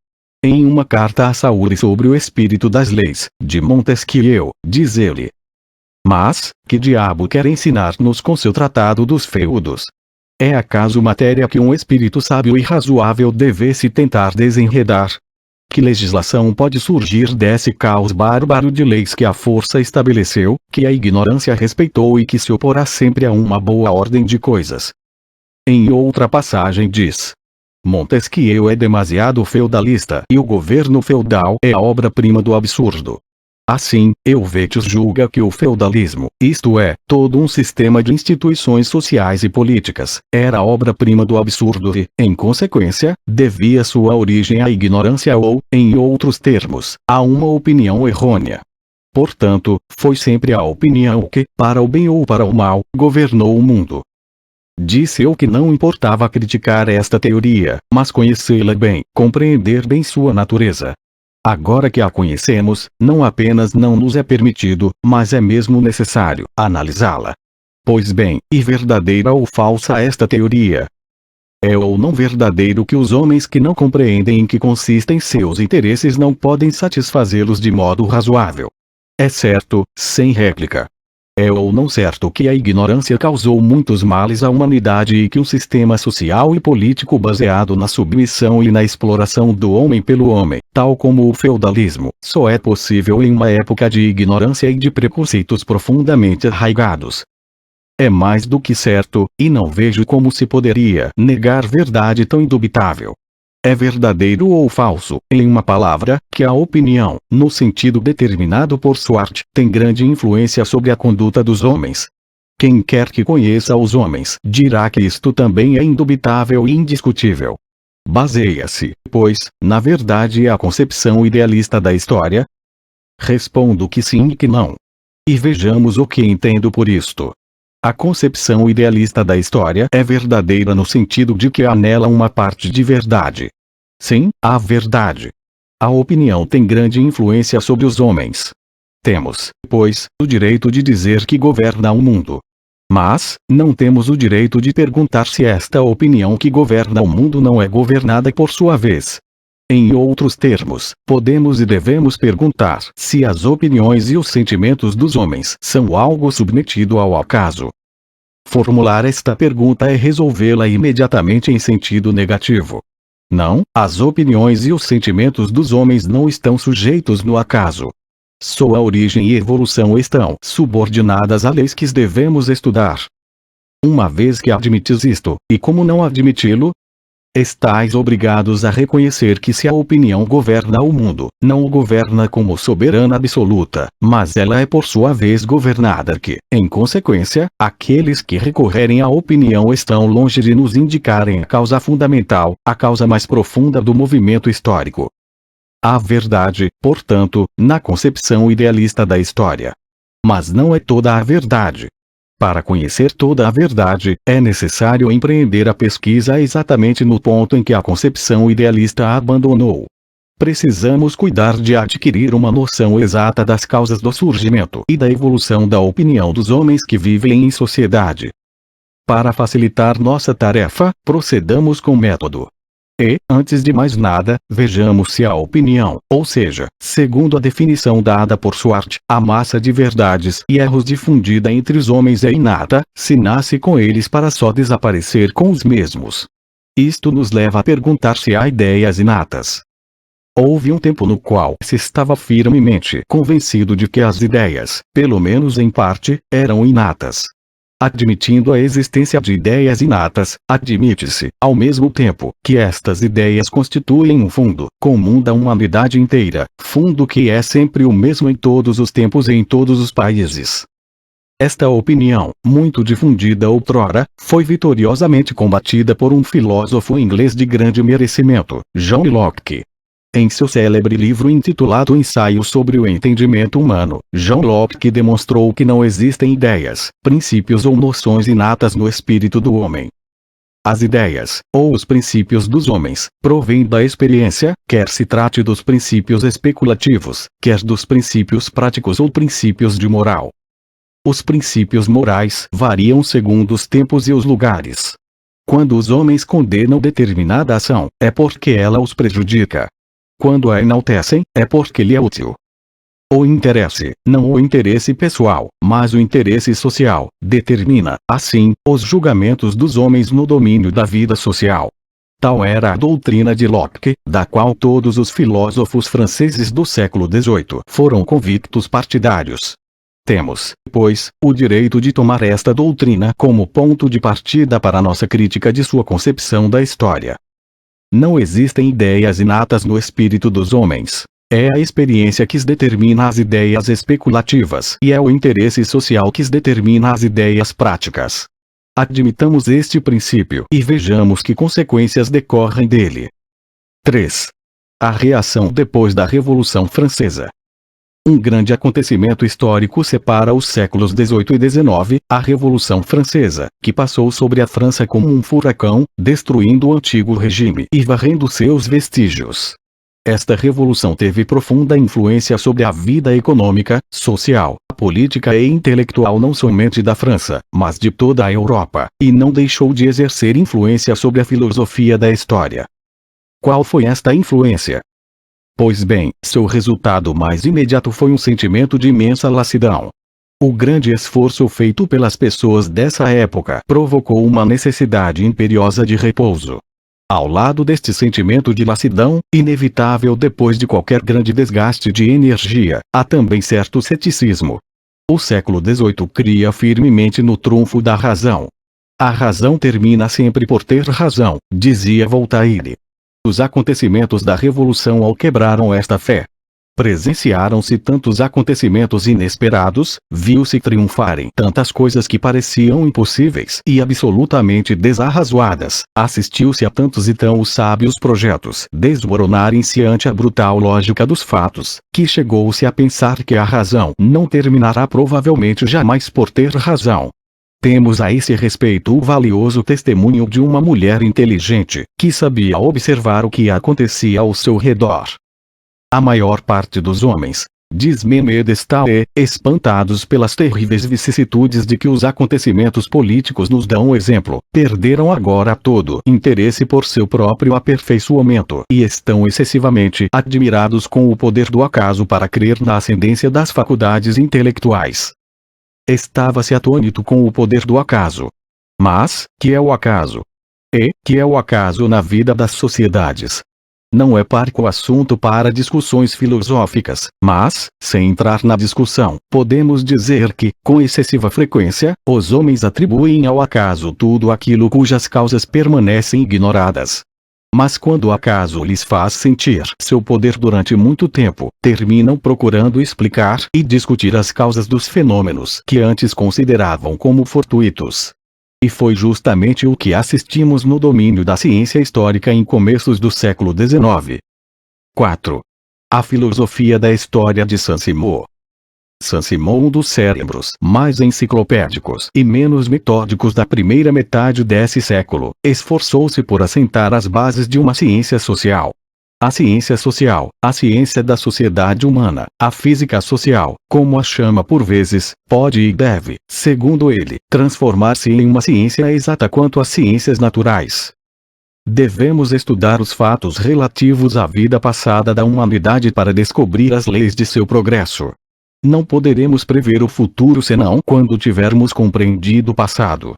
Em uma carta a Saúl sobre o espírito das leis, de Montesquieu, diz ele: mas, que diabo quer ensinar-nos com seu tratado dos feudos? É acaso matéria que um espírito sábio e razoável devesse tentar desenredar? Que legislação pode surgir desse caos bárbaro de leis que a força estabeleceu, que a ignorância respeitou e que se oporá sempre a uma boa ordem de coisas? Em outra passagem diz: Montesquieu é demasiado feudalista e o governo feudal é a obra-prima do absurdo. Assim, Helvétius julga que o feudalismo, isto é, todo um sistema de instituições sociais e políticas, era a obra-prima do absurdo e, em consequência, devia sua origem à ignorância ou, em outros termos, a uma opinião errônea. Portanto, foi sempre a opinião que, para o bem ou para o mal, governou o mundo. Disse eu que não importava criticar esta teoria, mas conhecê-la bem, compreender bem sua natureza. Agora que a conhecemos, não apenas não nos é permitido, mas é mesmo necessário, analisá-la. Pois bem, e verdadeira ou falsa esta teoria? É ou não verdadeiro que os homens que não compreendem em que consistem seus interesses não podem satisfazê-los de modo razoável? É certo, sem réplica. É ou não certo que a ignorância causou muitos males à humanidade e que um sistema social e político baseado na submissão e na exploração do homem pelo homem, tal como o feudalismo, só é possível em uma época de ignorância e de preconceitos profundamente arraigados? É mais do que certo, e não vejo como se poderia negar verdade tão indubitável. É verdadeiro ou falso, em uma palavra, que a opinião, no sentido determinado por Swart, tem grande influência sobre a conduta dos homens. Quem quer que conheça os homens dirá que isto também é indubitável e indiscutível. Baseia-se, pois, na verdade a concepção idealista da história? Respondo que sim e que não. E vejamos o que entendo por isto. A concepção idealista da história é verdadeira no sentido de que há nela uma parte de verdade. Sim, há verdade. A opinião tem grande influência sobre os homens. Temos, pois, o direito de dizer que governa o mundo. Mas, não temos o direito de perguntar se esta opinião que governa o mundo não é governada por sua vez. Em outros termos, podemos e devemos perguntar se as opiniões e os sentimentos dos homens são algo submetido ao acaso. Formular esta pergunta é resolvê-la imediatamente em sentido negativo. Não, as opiniões e os sentimentos dos homens não estão sujeitos no acaso. Sua origem e evolução estão subordinadas a leis que devemos estudar. Uma vez que admites isto, e como não admiti-lo? Estais obrigados a reconhecer que se a opinião governa o mundo, não o governa como soberana absoluta, mas ela é por sua vez governada que, em consequência, aqueles que recorrerem à opinião estão longe de nos indicarem a causa fundamental, a causa mais profunda do movimento histórico. Há verdade, portanto, na concepção idealista da história. Mas não é toda a verdade. Para conhecer toda a verdade, é necessário empreender a pesquisa exatamente no ponto em que a concepção idealista a abandonou. Precisamos cuidar de adquirir uma noção exata das causas do surgimento e da evolução da opinião dos homens que vivem em sociedade. Para facilitar nossa tarefa, procedamos com método. E, antes de mais nada, vejamos se a opinião, ou seja, segundo a definição dada por Swart, a massa de verdades e erros difundida entre os homens é inata, se nasce com eles para só desaparecer com os mesmos. Isto nos leva a perguntar se há ideias inatas. Houve um tempo no qual se estava firmemente convencido de que as ideias, pelo menos em parte, eram inatas. Admitindo a existência de ideias inatas, admite-se, ao mesmo tempo, que estas ideias constituem um fundo comum da humanidade inteira, fundo que é sempre o mesmo em todos os tempos e em todos os países. Esta opinião, muito difundida outrora, foi vitoriosamente combatida por um filósofo inglês de grande merecimento, John Locke. Em seu célebre livro intitulado Ensaio sobre o Entendimento Humano, John Locke demonstrou que não existem ideias, princípios ou noções inatas no espírito do homem. As ideias, ou os princípios dos homens, provêm da experiência, quer se trate dos princípios especulativos, quer dos princípios práticos ou princípios de moral. Os princípios morais variam segundo os tempos e os lugares. Quando os homens condenam determinada ação, é porque ela os prejudica. Quando a enaltecem, é porque lhe é útil. O interesse, não o interesse pessoal, mas o interesse social, determina, assim, os julgamentos dos homens no domínio da vida social. Tal era a doutrina de Locke, da qual todos os filósofos franceses do século XVIII foram convictos partidários. Temos, pois, o direito de tomar esta doutrina como ponto de partida para nossa crítica de sua concepção da história. Não existem ideias inatas no espírito dos homens. É a experiência que determina as ideias especulativas e é o interesse social que determina as ideias práticas. Admitamos este princípio e vejamos que consequências decorrem dele. 3. A reação depois da Revolução Francesa. Um grande acontecimento histórico separa os séculos XVIII e XIX, a Revolução Francesa, que passou sobre a França como um furacão, destruindo o antigo regime e varrendo seus vestígios. Esta revolução teve profunda influência sobre a vida econômica, social, política e intelectual não somente da França, mas de toda a Europa, e não deixou de exercer influência sobre a filosofia da história. Qual foi esta influência? Pois bem, seu resultado mais imediato foi um sentimento de imensa lassidão. O grande esforço feito pelas pessoas dessa época provocou uma necessidade imperiosa de repouso. Ao lado deste sentimento de lassidão, inevitável depois de qualquer grande desgaste de energia, há também certo ceticismo. O século XVIII cria firmemente no trunfo da razão. A razão termina sempre por ter razão, dizia Voltaire. Os acontecimentos da Revolução quebraram esta fé. Presenciaram-se tantos acontecimentos inesperados, viu-se triunfarem tantas coisas que pareciam impossíveis e absolutamente desarrazoadas, assistiu-se a tantos e tão sábios projetos desmoronarem-se ante a brutal lógica dos fatos, que chegou-se a pensar que a razão não terminará provavelmente jamais por ter razão. Temos a esse respeito o valioso testemunho de uma mulher inteligente, que sabia observar o que acontecia ao seu redor. A maior parte dos homens, diz Mehmed Stowe, espantados pelas terríveis vicissitudes de que os acontecimentos políticos nos dão exemplo, perderam agora todo interesse por seu próprio aperfeiçoamento e estão excessivamente admirados com o poder do acaso para crer na ascendência das faculdades intelectuais. Estava-se atônito com o poder do acaso. Mas, que é o acaso? E, que é o acaso na vida das sociedades? Não é parco assunto para discussões filosóficas, mas, sem entrar na discussão, podemos dizer que, com excessiva frequência, os homens atribuem ao acaso tudo aquilo cujas causas permanecem ignoradas. Mas quando o acaso lhes faz sentir seu poder durante muito tempo, terminam procurando explicar e discutir as causas dos fenômenos que antes consideravam como fortuitos. E foi justamente o que assistimos no domínio da ciência histórica em começos do século XIX. 4. A filosofia da história de Saint-Simon. Saint-Simon, um dos cérebros mais enciclopédicos e menos metódicos da primeira metade desse século, esforçou-se por assentar as bases de uma ciência social. A ciência social, a ciência da sociedade humana, a física social, como a chama por vezes, pode e deve, segundo ele, transformar-se em uma ciência exata quanto às ciências naturais. Devemos estudar os fatos relativos à vida passada da humanidade para descobrir as leis de seu progresso. Não poderemos prever o futuro senão quando tivermos compreendido o passado.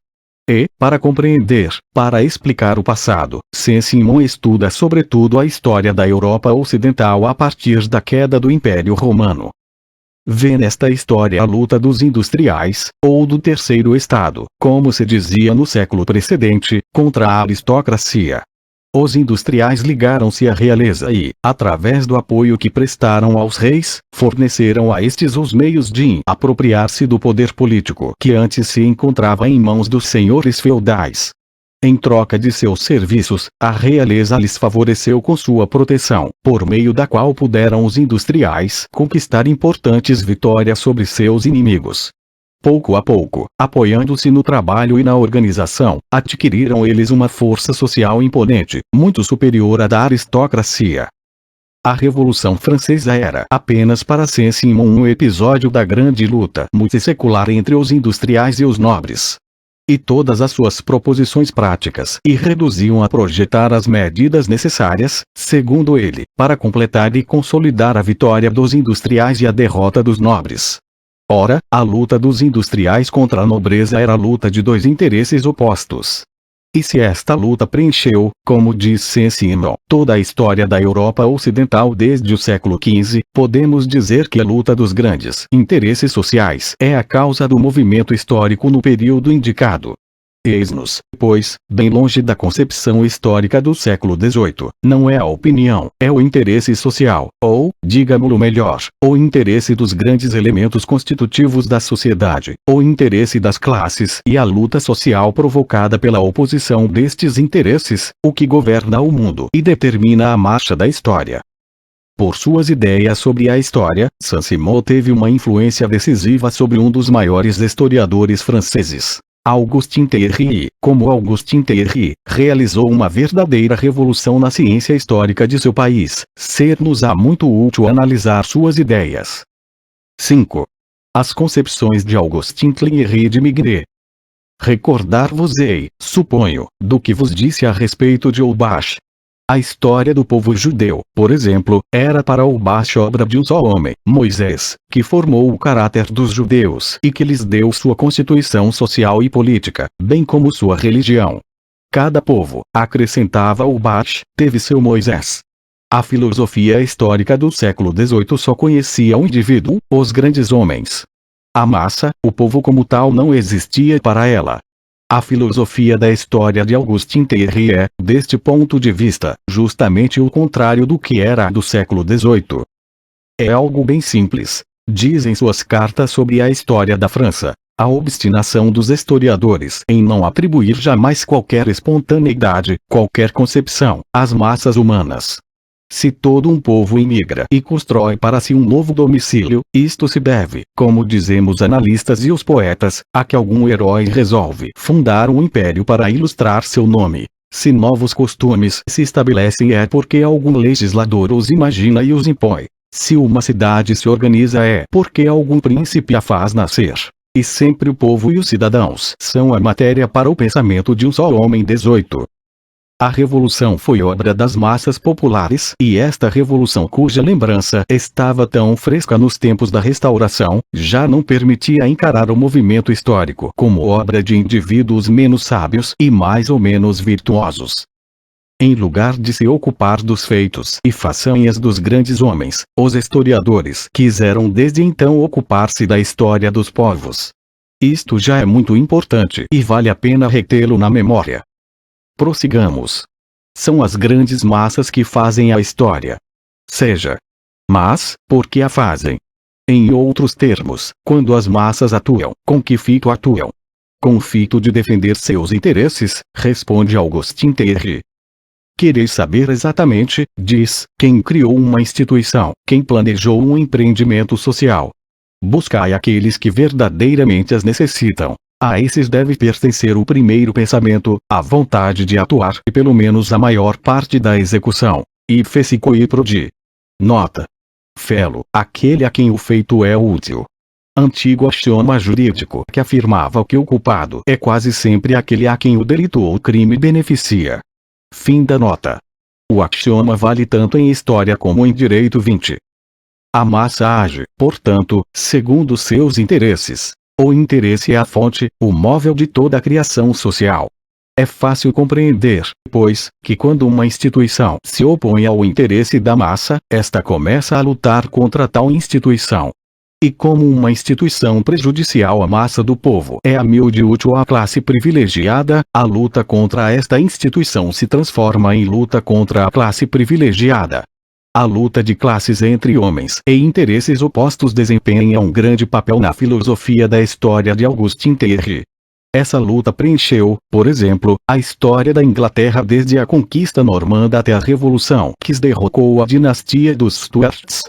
E, para compreender, para explicar o passado, Saint-Simon estuda sobretudo a história da Europa Ocidental a partir da queda do Império Romano. Vê nesta história a luta dos industriais, ou do terceiro estado, como se dizia no século precedente, contra a aristocracia. Os industriais ligaram-se à realeza e, através do apoio que prestaram aos reis, forneceram a estes os meios de apropriar-se do poder político que antes se encontrava em mãos dos senhores feudais. Em troca de seus serviços, a realeza lhes favoreceu com sua proteção, por meio da qual puderam os industriais conquistar importantes vitórias sobre seus inimigos. Pouco a pouco, apoiando-se no trabalho e na organização, adquiriram eles uma força social imponente, muito superior à da aristocracia. A Revolução Francesa era apenas para Saint-Simon um episódio da grande luta multissecular entre os industriais e os nobres. E todas as suas proposições práticas e reduziam a projetar as medidas necessárias, segundo ele, para completar e consolidar a vitória dos industriais e a derrota dos nobres. Ora, a luta dos industriais contra a nobreza era a luta de dois interesses opostos. E se esta luta preencheu, como diz Saint-Simon, toda a história da Europa Ocidental desde o século XV, podemos dizer que a luta dos grandes interesses sociais é a causa do movimento histórico no período indicado. Eis-nos, pois, bem longe da concepção histórica do século XVIII, não é a opinião, é o interesse social, ou, digamos-lo melhor, o interesse dos grandes elementos constitutivos da sociedade, o interesse das classes e a luta social provocada pela oposição destes interesses, o que governa o mundo e determina a marcha da história. Por suas ideias sobre a história, Saint-Simon teve uma influência decisiva sobre um dos maiores historiadores franceses. Augustin Thierry, como Augustin Thierry, realizou uma verdadeira revolução na ciência histórica de seu país, ser-nos-á muito útil analisar suas ideias. 5. As concepções de Augustin Thierry de Mignet. Recordar-vos-ei, suponho, do que vos disse a respeito de Ulbach. A história do povo judeu, por exemplo, era para Ulbach obra de um só homem, Moisés, que formou o caráter dos judeus e que lhes deu sua constituição social e política, bem como sua religião. Cada povo, acrescentava Ulbach, teve seu Moisés. A filosofia histórica do século XVIII só conhecia o indivíduo, os grandes homens. A massa, o povo como tal não existia para ela. A filosofia da história de Augustin Thierry é, deste ponto de vista, justamente o contrário do que era a do século XVIII. É algo bem simples. Diz em suas cartas sobre a história da França, a obstinação dos historiadores em não atribuir jamais qualquer espontaneidade, qualquer concepção, às massas humanas. Se todo um povo imigra e constrói para si um novo domicílio, isto se deve, como dizemos analistas e os poetas, a que algum herói resolve fundar um império para ilustrar seu nome. Se novos costumes se estabelecem é porque algum legislador os imagina e os impõe. Se uma cidade se organiza é porque algum príncipe a faz nascer. E sempre o povo e os cidadãos são a matéria para o pensamento de um só homem. 18. A revolução foi obra das massas populares e esta revolução cuja lembrança estava tão fresca nos tempos da Restauração, já não permitia encarar o movimento histórico como obra de indivíduos menos sábios e mais ou menos virtuosos. Em lugar de se ocupar dos feitos e façanhas dos grandes homens, os historiadores quiseram desde então ocupar-se da história dos povos. Isto já é muito importante e vale a pena retê-lo na memória. Prossigamos. São as grandes massas que fazem a história. Mas, por que a fazem? Em outros termos, quando as massas atuam, com que fito atuam? Com o fito de defender seus interesses, responde Augustin Thierry. Quereis saber exatamente, diz, quem criou uma instituição, quem planejou um empreendimento social. Buscai aqueles que verdadeiramente as necessitam. A esses deve pertencer o primeiro pensamento, a vontade de atuar e pelo menos a maior parte da execução. E fecico prodi. Nota. Felo, aquele a quem o feito é útil. Antigo axioma jurídico que afirmava que o culpado é quase sempre aquele a quem o delito ou crime beneficia. Fim da nota. O axioma vale tanto em história como em direito. 20. A massa age, portanto, segundo seus interesses. O interesse é a fonte, o móvel de toda a criação social. É fácil compreender, pois, que quando uma instituição se opõe ao interesse da massa, esta começa a lutar contra tal instituição. E como uma instituição prejudicial à massa do povo é a miúde útil à classe privilegiada, a luta contra esta instituição se transforma em luta contra a classe privilegiada. A luta de classes entre homens e interesses opostos desempenha um grande papel na filosofia da história de Augustin Thierry. Essa luta preencheu, por exemplo, a história da Inglaterra desde a conquista normanda até a Revolução que derrocou a dinastia dos Stuarts.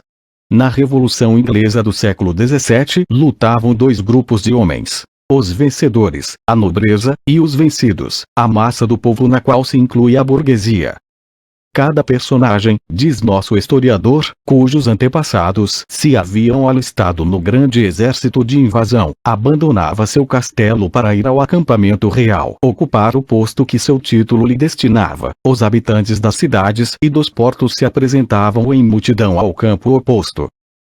Na Revolução Inglesa do século XVII lutavam dois grupos de homens: os vencedores, a nobreza, e os vencidos, a massa do povo, na qual se inclui a burguesia. Cada personagem, diz nosso historiador, cujos antepassados se haviam alistado no grande exército de invasão, abandonava seu castelo para ir ao acampamento real ocupar o posto que seu título lhe destinava. Os habitantes das cidades e dos portos se apresentavam em multidão ao campo oposto.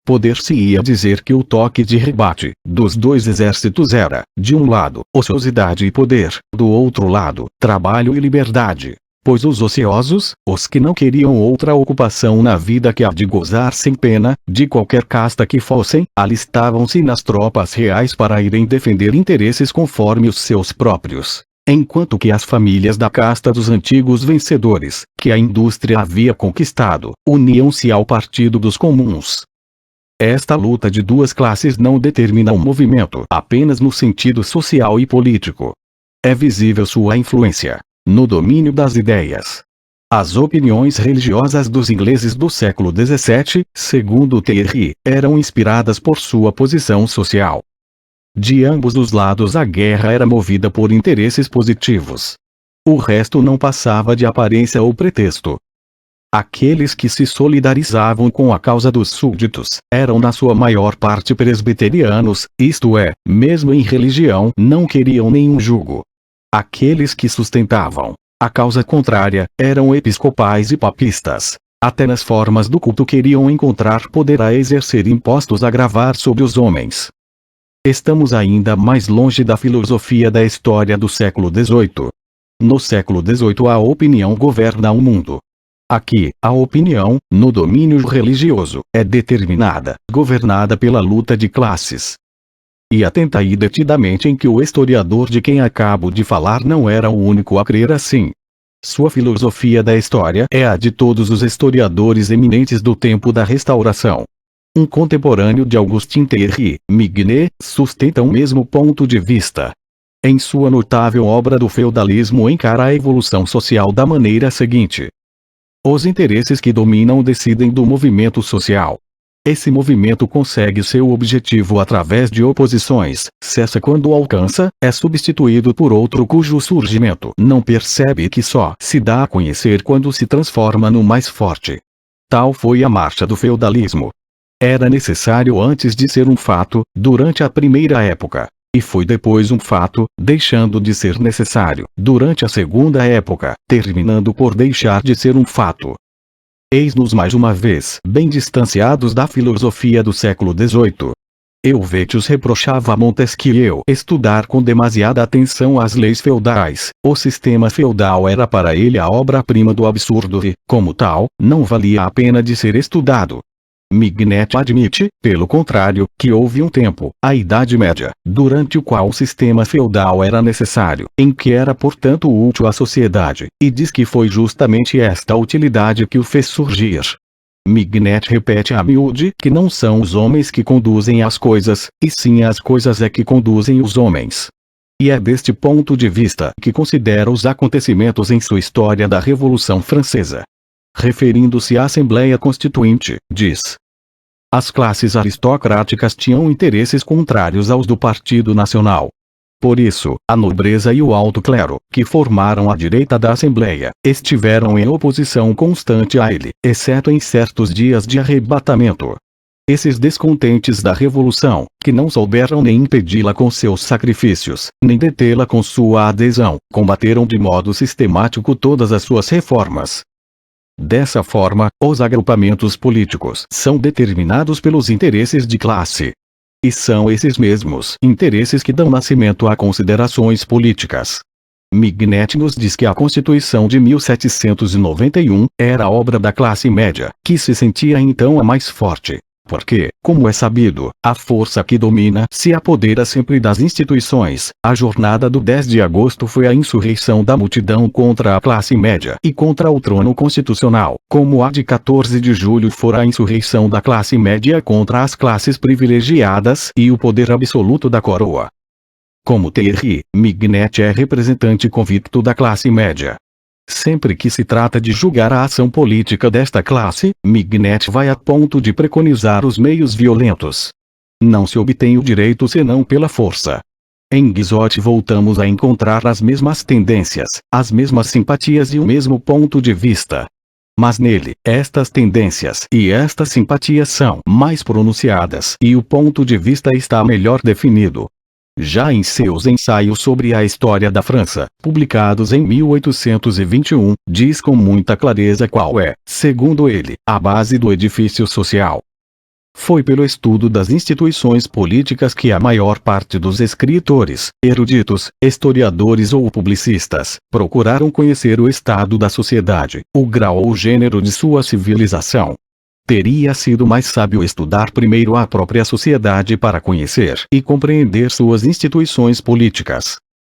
Poder-se-ia dizer que o toque de rebate dos dois exércitos era, de um lado, ociosidade e poder, do outro lado, trabalho e liberdade. Pois os ociosos, os que não queriam outra ocupação na vida que a de gozar sem pena, de qualquer casta que fossem, alistavam-se nas tropas reais para irem defender interesses conforme os seus próprios. Enquanto que as famílias da casta dos antigos vencedores, que a indústria havia conquistado, uniam-se ao Partido dos Comuns. Esta luta de duas classes não determina um movimento apenas no sentido social e político. É visível sua influência no domínio das ideias. As opiniões religiosas dos ingleses do século XVII, segundo Thierry, eram inspiradas por sua posição social. De ambos os lados a guerra era movida por interesses positivos. O resto não passava de aparência ou pretexto. Aqueles que se solidarizavam com a causa dos súditos, eram na sua maior parte presbiterianos, isto é, mesmo em religião não queriam nenhum jugo. Aqueles que sustentavam a causa contrária, eram episcopais e papistas. Até nas formas do culto queriam encontrar poder a exercer impostos a gravar sobre os homens. Estamos ainda mais longe da filosofia da história do século XVIII. No século XVIII a opinião governa o mundo. Aqui, a opinião, no domínio religioso, é determinada, governada pela luta de classes. E atenta aí detidamente em que o historiador de quem acabo de falar não era o único a crer assim. Sua filosofia da história é a de todos os historiadores eminentes do tempo da Restauração. Um contemporâneo de Augustin Thierry, Mignet, sustenta o mesmo ponto de vista. Em sua notável obra do feudalismo encara a evolução social da maneira seguinte. Os interesses que dominam decidem do movimento social. Esse movimento consegue seu objetivo através de oposições, cessa quando alcança, é substituído por outro cujo surgimento não percebe que só se dá a conhecer quando se transforma no mais forte. Tal foi a marcha do feudalismo. Era necessário antes de ser um fato, durante a primeira época. E foi depois um fato, deixando de ser necessário, durante a segunda época, terminando por deixar de ser um fato. Eis-nos mais uma vez bem distanciados da filosofia do século XVIII. Helvétius reprochava a Montesquieu estudar com demasiada atenção as leis feudais. O sistema feudal era para ele a obra-prima do absurdo e, como tal, não valia a pena de ser estudado. Mignet admite, pelo contrário, que houve um tempo, a Idade Média, durante o qual o sistema feudal era necessário, em que era portanto útil à sociedade, e diz que foi justamente esta utilidade que o fez surgir. Mignet repete a miúde que não são os homens que conduzem as coisas, e sim as coisas é que conduzem os homens. E é deste ponto de vista que considera os acontecimentos em sua história da Revolução Francesa. Referindo-se à Assembleia Constituinte, diz: as classes aristocráticas tinham interesses contrários aos do Partido Nacional. Por isso, a nobreza e o alto clero, que formaram a direita da Assembleia, estiveram em oposição constante a ele, exceto em certos dias de arrebatamento. Esses descontentes da Revolução, que não souberam nem impedi-la com seus sacrifícios, nem detê-la com sua adesão, combateram de modo sistemático todas as suas reformas. Dessa forma, os agrupamentos políticos são determinados pelos interesses de classe. E são esses mesmos interesses que dão nascimento a considerações políticas. Mignet nos diz que a Constituição de 1791 era obra da classe média, que se sentia então a mais forte. Porque, como é sabido, a força que domina se apodera sempre das instituições. A jornada do 10 de agosto foi a insurreição da multidão contra a classe média e contra o trono constitucional, como a de 14 de julho fora a insurreição da classe média contra as classes privilegiadas e o poder absoluto da coroa. Como Thierry, Mignet é representante convicto da classe média. Sempre que se trata de julgar a ação política desta classe, Mignet vai a ponto de preconizar os meios violentos. Não se obtém o direito senão pela força. Em Guizot voltamos a encontrar as mesmas tendências, as mesmas simpatias e o mesmo ponto de vista. Mas nele, estas tendências e estas simpatias são mais pronunciadas e o ponto de vista está melhor definido. Já em seus ensaios sobre a história da França, publicados em 1821, diz com muita clareza qual é, segundo ele, a base do edifício social. Foi pelo estudo das instituições políticas que a maior parte dos escritores, eruditos, historiadores ou publicistas, procuraram conhecer o estado da sociedade, o grau ou gênero de sua civilização. Teria sido mais sábio estudar primeiro a própria sociedade para conhecer e compreender suas instituições políticas.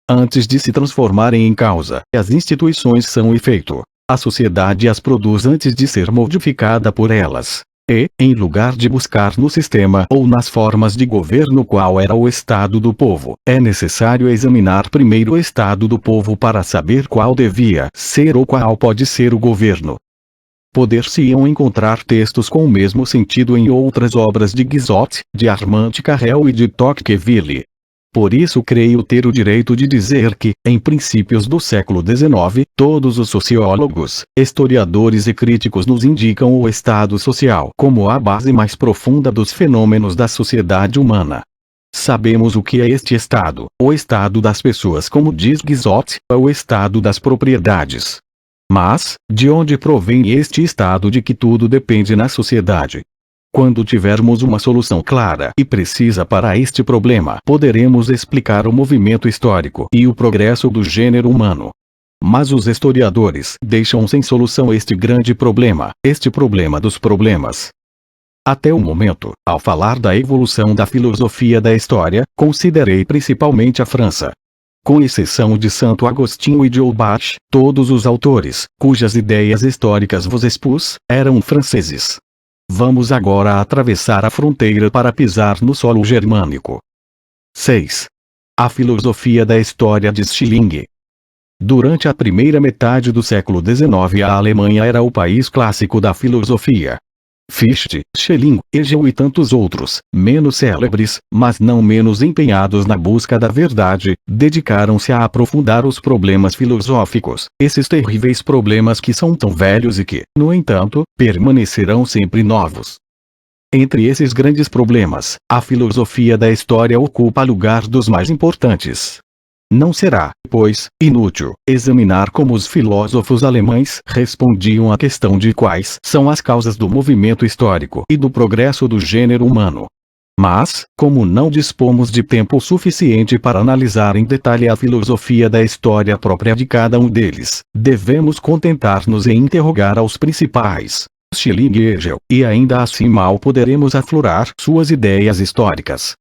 Antes de se transformarem em causa, as instituições são efeito. A sociedade as produz antes de ser modificada por elas. E, em lugar de buscar no sistema ou nas formas de governo qual era o estado do povo, é necessário examinar primeiro o estado do povo para saber qual devia ser ou qual pode ser o governo. Poder-se-iam encontrar textos com o mesmo sentido em outras obras de Guizot, de Armand Carrel e de Tocqueville. Por isso creio ter o direito de dizer que, em princípios do século XIX, todos os sociólogos, historiadores e críticos nos indicam o estado social como a base mais profunda dos fenômenos da sociedade humana. Sabemos o que é este estado, o estado das pessoas, como diz Guizot, é o estado das propriedades. Mas, de onde provém este estado de que tudo depende na sociedade? Quando tivermos uma solução clara e precisa para este problema, poderemos explicar o movimento histórico e o progresso do gênero humano. Mas os historiadores deixam sem solução este grande problema, este problema dos problemas. Até o momento, ao falar da evolução da filosofia da história, considerei principalmente a França. Com exceção de Santo Agostinho e de Holbach, todos os autores, cujas ideias históricas vos expus, eram franceses. Vamos agora atravessar a fronteira para pisar no solo germânico. 6. A filosofia da história de Schelling. Durante a primeira metade do século XIX, a Alemanha era o país clássico da filosofia. Fichte, Schelling, Hegel e tantos outros, menos célebres, mas não menos empenhados na busca da verdade, dedicaram-se a aprofundar os problemas filosóficos, esses terríveis problemas que são tão velhos e que, no entanto, permanecerão sempre novos. Entre esses grandes problemas, a filosofia da história ocupa lugar dos mais importantes. Não será, pois, inútil examinar como os filósofos alemães respondiam à questão de quais são as causas do movimento histórico e do progresso do gênero humano. Mas, como não dispomos de tempo suficiente para analisar em detalhe a filosofia da história própria de cada um deles, devemos contentar-nos em interrogar aos principais, Schelling e Hegel, e ainda assim mal poderemos aflorar suas ideias históricas.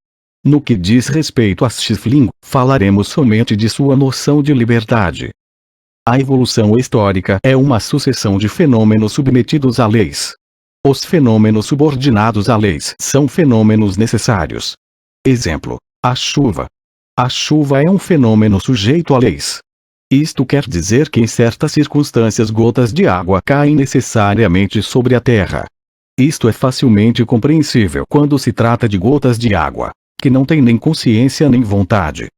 No que diz respeito a Schelling, falaremos somente de sua noção de liberdade. A evolução histórica é uma sucessão de fenômenos submetidos a leis. Os fenômenos subordinados a leis são fenômenos necessários. Exemplo: a chuva. A chuva é um fenômeno sujeito a leis. Isto quer dizer que em certas circunstâncias gotas de água caem necessariamente sobre a terra. Isto é facilmente compreensível quando se trata de gotas de água que não têm nem consciência nem vontade.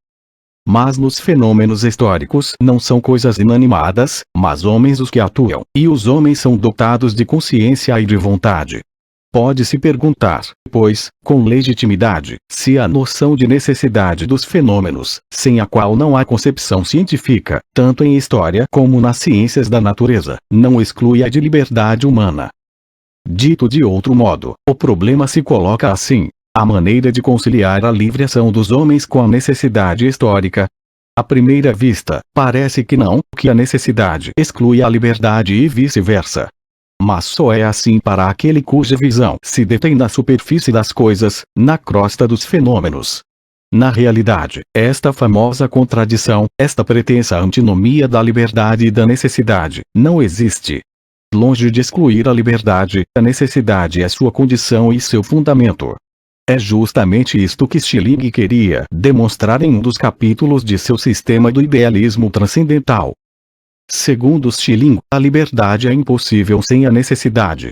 Mas nos fenômenos históricos não são coisas inanimadas, mas homens os que atuam, e os homens são dotados de consciência e de vontade. Pode-se perguntar, pois, com legitimidade, se a noção de necessidade dos fenômenos, sem a qual não há concepção científica, tanto em história como nas ciências da natureza, não exclui a de liberdade humana. Dito de outro modo, o problema se coloca assim: a maneira de conciliar a livre ação dos homens com a necessidade histórica. À primeira vista, parece que não, que a necessidade exclui a liberdade e vice-versa. Mas só é assim para aquele cuja visão se detém na superfície das coisas, na crosta dos fenômenos. Na realidade, esta famosa contradição, esta pretensa antinomia da liberdade e da necessidade, não existe. Longe de excluir a liberdade, a necessidade é sua condição e seu fundamento. É justamente isto que Schelling queria demonstrar em um dos capítulos de seu Sistema do Idealismo Transcendental. Segundo Schelling, a liberdade é impossível sem a necessidade.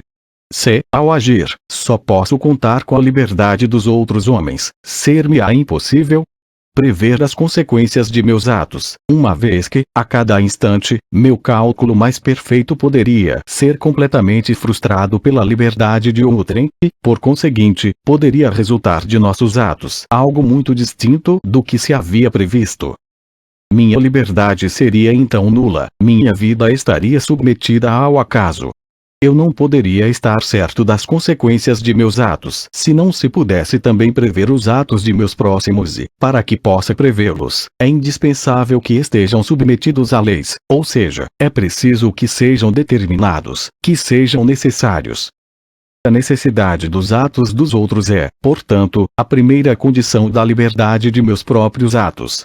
Se, ao agir, só posso contar com a liberdade dos outros homens, ser-me-á impossível prever as consequências de meus atos, uma vez que, a cada instante, meu cálculo mais perfeito poderia ser completamente frustrado pela liberdade de outrem, e, por conseguinte, poderia resultar de nossos atos algo muito distinto do que se havia previsto. Minha liberdade seria então nula, minha vida estaria submetida ao acaso. Eu não poderia estar certo das consequências de meus atos se não se pudesse também prever os atos de meus próximos e, para que possa prevê-los, é indispensável que estejam submetidos a leis, ou seja, é preciso que sejam determinados, que sejam necessários. A necessidade dos atos dos outros é, portanto, a primeira condição da liberdade de meus próprios atos.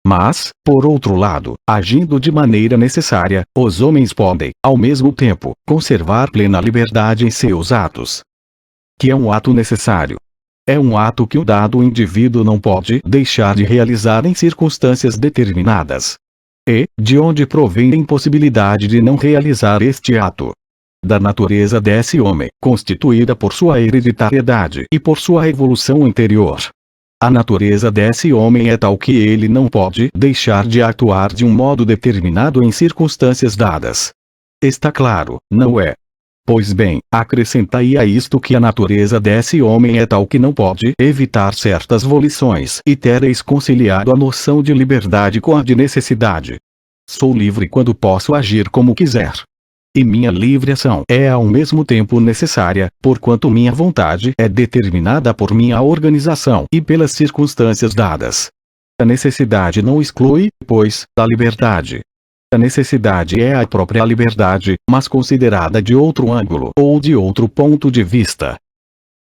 Mas, por outro lado, agindo de maneira necessária, os homens podem, ao mesmo tempo, conservar plena liberdade em seus atos. Que é um ato necessário? É um ato que o dado indivíduo não pode deixar de realizar em circunstâncias determinadas. E, de onde provém a impossibilidade de não realizar este ato? Da natureza desse homem, constituída por sua hereditariedade e por sua evolução anterior. A natureza desse homem é tal que ele não pode deixar de atuar de um modo determinado em circunstâncias dadas. Está claro, não é? Pois bem, acrescentai a isto que a natureza desse homem é tal que não pode evitar certas volições e tereis conciliado a noção de liberdade com a de necessidade. Sou livre quando posso agir como quiser. E minha livre ação é ao mesmo tempo necessária, porquanto minha vontade é determinada por minha organização e pelas circunstâncias dadas. A necessidade não exclui, pois, a liberdade. A necessidade é a própria liberdade, mas considerada de outro ângulo ou de outro ponto de vista.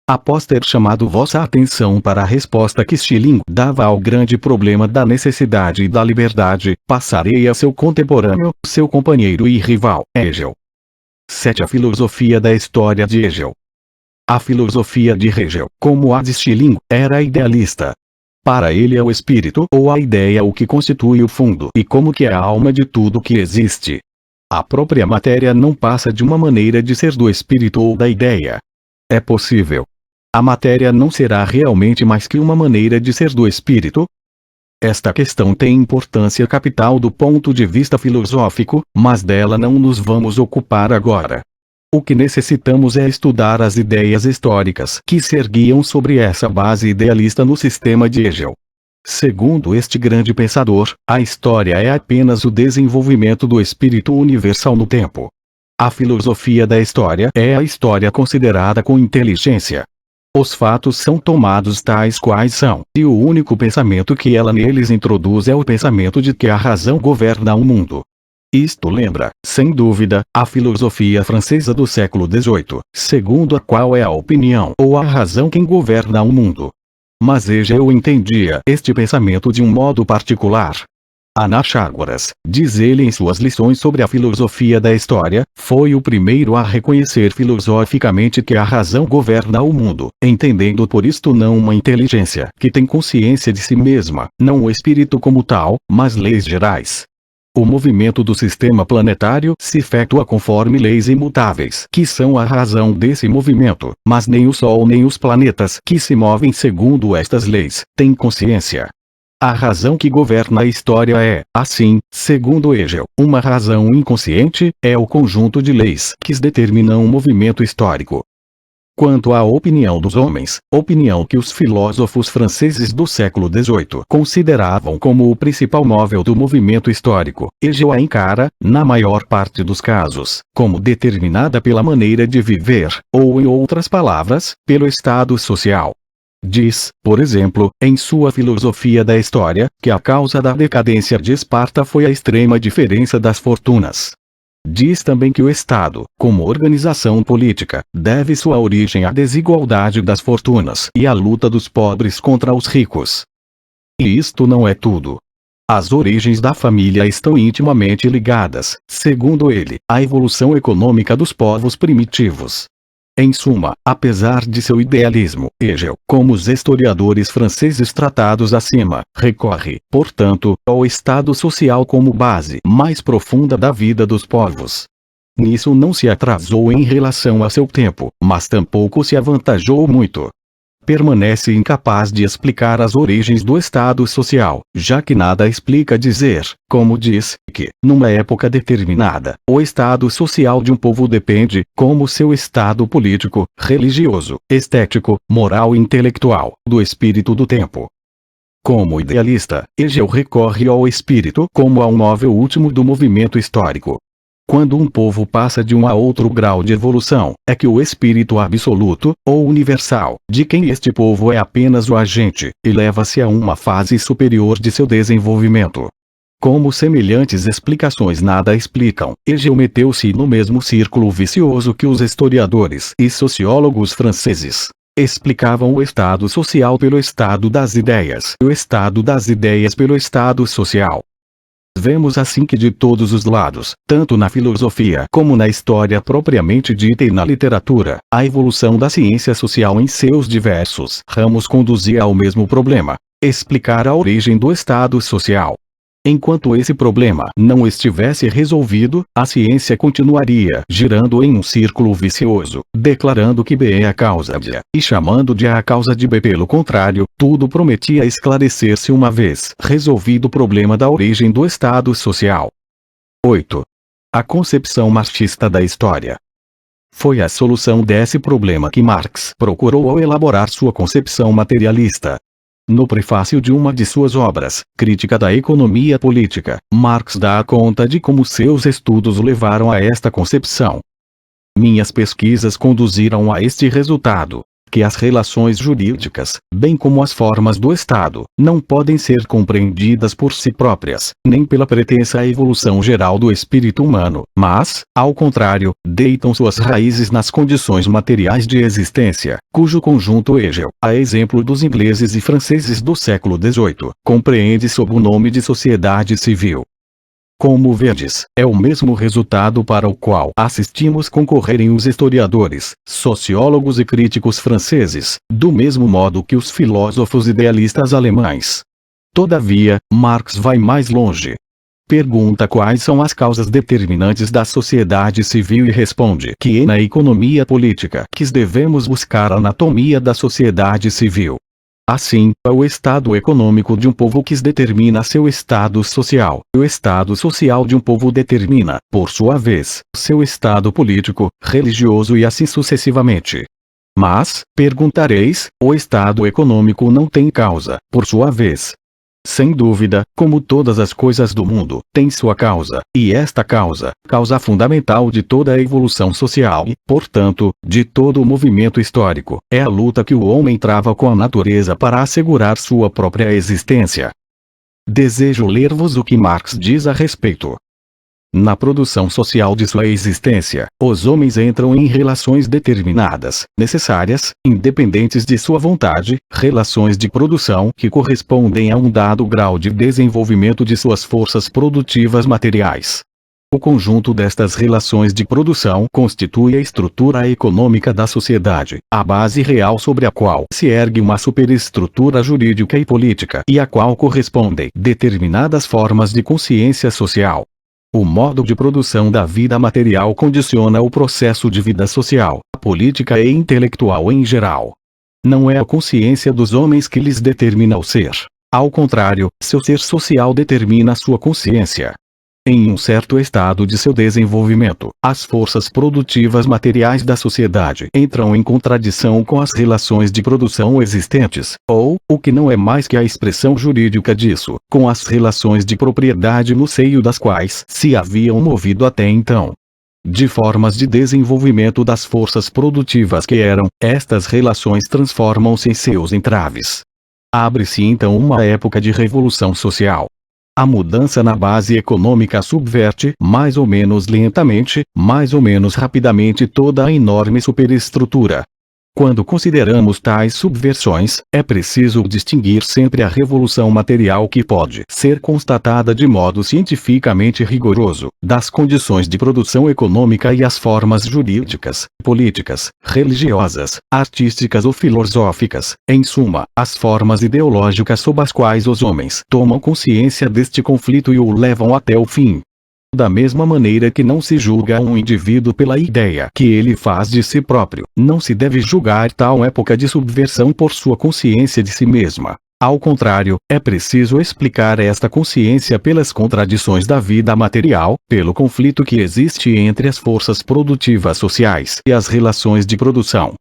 Após ter chamado vossa atenção para a resposta que Stilling dava ao grande problema da necessidade e da liberdade, passarei a seu contemporâneo, seu companheiro e rival, Hegel. 7. A filosofia da história de Hegel. A filosofia de Hegel, como a de Stilling, era idealista. Para ele é o espírito ou a ideia o que constitui o fundo e como que é a alma de tudo que existe. A própria matéria não passa de uma maneira de ser do espírito ou da ideia. É possível. A matéria não será realmente mais que uma maneira de ser do espírito? Esta questão tem importância capital do ponto de vista filosófico, mas dela não nos vamos ocupar agora. O que necessitamos é estudar as ideias históricas que se erguiam sobre essa base idealista no sistema de Hegel. Segundo este grande pensador, a história é apenas o desenvolvimento do espírito universal no tempo. A filosofia da história é a história considerada com inteligência. Os fatos são tomados tais quais são, e o único pensamento que ela neles introduz é o pensamento de que a razão governa o mundo. Isto lembra, sem dúvida, a filosofia francesa do século XVIII, segundo a qual é a opinião ou a razão quem governa o mundo. Mas Hegel entendia este pensamento de um modo particular. Anaxágoras, diz ele em suas lições sobre a filosofia da história, foi o primeiro a reconhecer filosoficamente que a razão governa o mundo, entendendo por isto não uma inteligência que tem consciência de si mesma, não o espírito como tal, mas leis gerais. O movimento do sistema planetário se efetua conforme leis imutáveis, que são a razão desse movimento, mas nem o Sol nem os planetas que se movem segundo estas leis, têm consciência. A razão que governa a história é, assim, segundo Hegel, uma razão inconsciente, é o conjunto de leis que determinam o movimento histórico. Quanto à opinião dos homens, opinião que os filósofos franceses do século XVIII consideravam como o principal móvel do movimento histórico, Hegel a encara, na maior parte dos casos, como determinada pela maneira de viver, ou em outras palavras, pelo estado social. Diz, por exemplo, em sua filosofia da história, que a causa da decadência de Esparta foi a extrema diferença das fortunas. Diz também que o Estado, como organização política, deve sua origem à desigualdade das fortunas e à luta dos pobres contra os ricos. E isto não é tudo. As origens da família estão intimamente ligadas, segundo ele, à evolução econômica dos povos primitivos. Em suma, apesar de seu idealismo, Hegel, como os historiadores franceses tratados acima, recorre, portanto, ao estado social como base mais profunda da vida dos povos. Nisso não se atrasou em relação a seu tempo, mas tampouco se avantajou muito. Permanece incapaz de explicar as origens do estado social, já que nada explica dizer, como diz, que, numa época determinada, o estado social de um povo depende, como seu estado político, religioso, estético, moral e intelectual, do espírito do tempo. Como idealista, Hegel recorre ao espírito como a um móvel último do movimento histórico. Quando um povo passa de um a outro grau de evolução, é que o espírito absoluto, ou universal, de quem este povo é apenas o agente, eleva-se a uma fase superior de seu desenvolvimento. Como semelhantes explicações nada explicam, Hegel meteu-se no mesmo círculo vicioso que os historiadores e sociólogos franceses. Explicavam o estado social pelo estado das ideias e o estado das ideias pelo estado social. Vemos assim que de todos os lados, tanto na filosofia como na história propriamente dita e na literatura, a evolução da ciência social em seus diversos ramos conduzia ao mesmo problema: explicar a origem do estado social. Enquanto esse problema não estivesse resolvido, a ciência continuaria girando em um círculo vicioso, declarando que B é a causa de A, e chamando de A a causa de B. Pelo contrário, tudo prometia esclarecer-se uma vez resolvido o problema da origem do Estado social. 8. A concepção marxista da história. Foi a solução desse problema que Marx procurou ao elaborar sua concepção materialista. No prefácio de uma de suas obras, Crítica da Economia Política, Marx dá conta de como seus estudos o levaram a esta concepção. Minhas pesquisas conduziram a este resultado, que as relações jurídicas, bem como as formas do Estado, não podem ser compreendidas por si próprias, nem pela pretensa evolução geral do espírito humano, mas, ao contrário, deitam suas raízes nas condições materiais de existência, cujo conjunto Hegel, a exemplo dos ingleses e franceses do século XVIII, compreende sob o nome de sociedade civil. Como verdes, é o mesmo resultado para o qual assistimos concorrerem os historiadores, sociólogos e críticos franceses, do mesmo modo que os filósofos idealistas alemães. Todavia, Marx vai mais longe. Pergunta quais são as causas determinantes da sociedade civil e responde que é na economia política que devemos buscar a anatomia da sociedade civil. Assim, é o estado econômico de um povo que determina seu estado social. O estado social de um povo determina, por sua vez, seu estado político, religioso e assim sucessivamente. Mas, perguntareis, o estado econômico não tem causa, por sua vez. Sem dúvida, como todas as coisas do mundo, tem sua causa, e esta causa fundamental de toda a evolução social e, portanto, de todo o movimento histórico, é a luta que o homem trava com a natureza para assegurar sua própria existência. Desejo ler-vos o que Marx diz a respeito. Na produção social de sua existência, os homens entram em relações determinadas, necessárias, independentes de sua vontade, relações de produção que correspondem a um dado grau de desenvolvimento de suas forças produtivas materiais. O conjunto destas relações de produção constitui a estrutura econômica da sociedade, a base real sobre a qual se ergue uma superestrutura jurídica e política e a qual correspondem determinadas formas de consciência social. O modo de produção da vida material condiciona o processo de vida social, política e intelectual em geral. Não é a consciência dos homens que lhes determina o ser. Ao contrário, seu ser social determina sua consciência. Em um certo estado de seu desenvolvimento, as forças produtivas materiais da sociedade entram em contradição com as relações de produção existentes, ou, o que não é mais que a expressão jurídica disso, com as relações de propriedade no seio das quais se haviam movido até então. De formas de desenvolvimento das forças produtivas que eram, estas relações transformam-se em seus entraves. Abre-se então uma época de revolução social. A mudança na base econômica subverte, mais ou menos lentamente, mais ou menos rapidamente toda a enorme superestrutura. Quando consideramos tais subversões, é preciso distinguir sempre a revolução material que pode ser constatada de modo cientificamente rigoroso, das condições de produção econômica e as formas jurídicas, políticas, religiosas, artísticas ou filosóficas, em suma, as formas ideológicas sob as quais os homens tomam consciência deste conflito e o levam até o fim. Da mesma maneira que não se julga um indivíduo pela ideia que ele faz de si próprio, não se deve julgar tal época de subversão por sua consciência de si mesma. Ao contrário, é preciso explicar esta consciência pelas contradições da vida material, pelo conflito que existe entre as forças produtivas sociais e as relações de produção.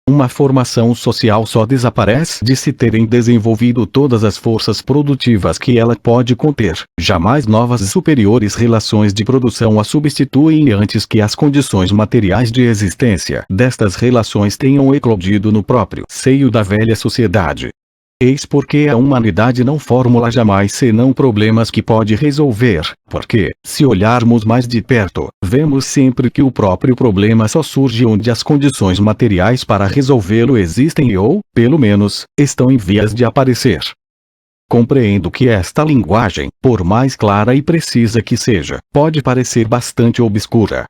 Uma formação social só desaparece de se terem desenvolvido todas as forças produtivas que ela pode conter. Jamais novas e superiores relações de produção a substituem antes que as condições materiais de existência destas relações tenham eclodido no próprio seio da velha sociedade. Eis porque a humanidade não formula jamais senão problemas que pode resolver, porque, se olharmos mais de perto, vemos sempre que o próprio problema só surge onde as condições materiais para resolvê-lo existem ou, pelo menos, estão em vias de aparecer. Compreendo que esta linguagem, por mais clara e precisa que seja, pode parecer bastante obscura.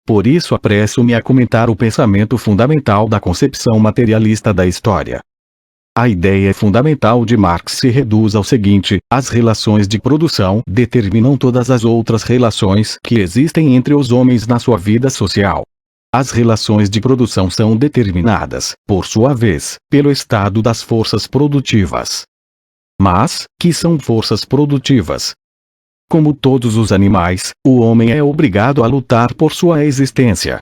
Por isso apresso-me a comentar o pensamento fundamental da concepção materialista da história. A ideia fundamental de Marx se reduz ao seguinte: as relações de produção determinam todas as outras relações que existem entre os homens na sua vida social. As relações de produção são determinadas, por sua vez, pelo estado das forças produtivas. Mas, que são forças produtivas? Como todos os animais, o homem é obrigado a lutar por sua existência.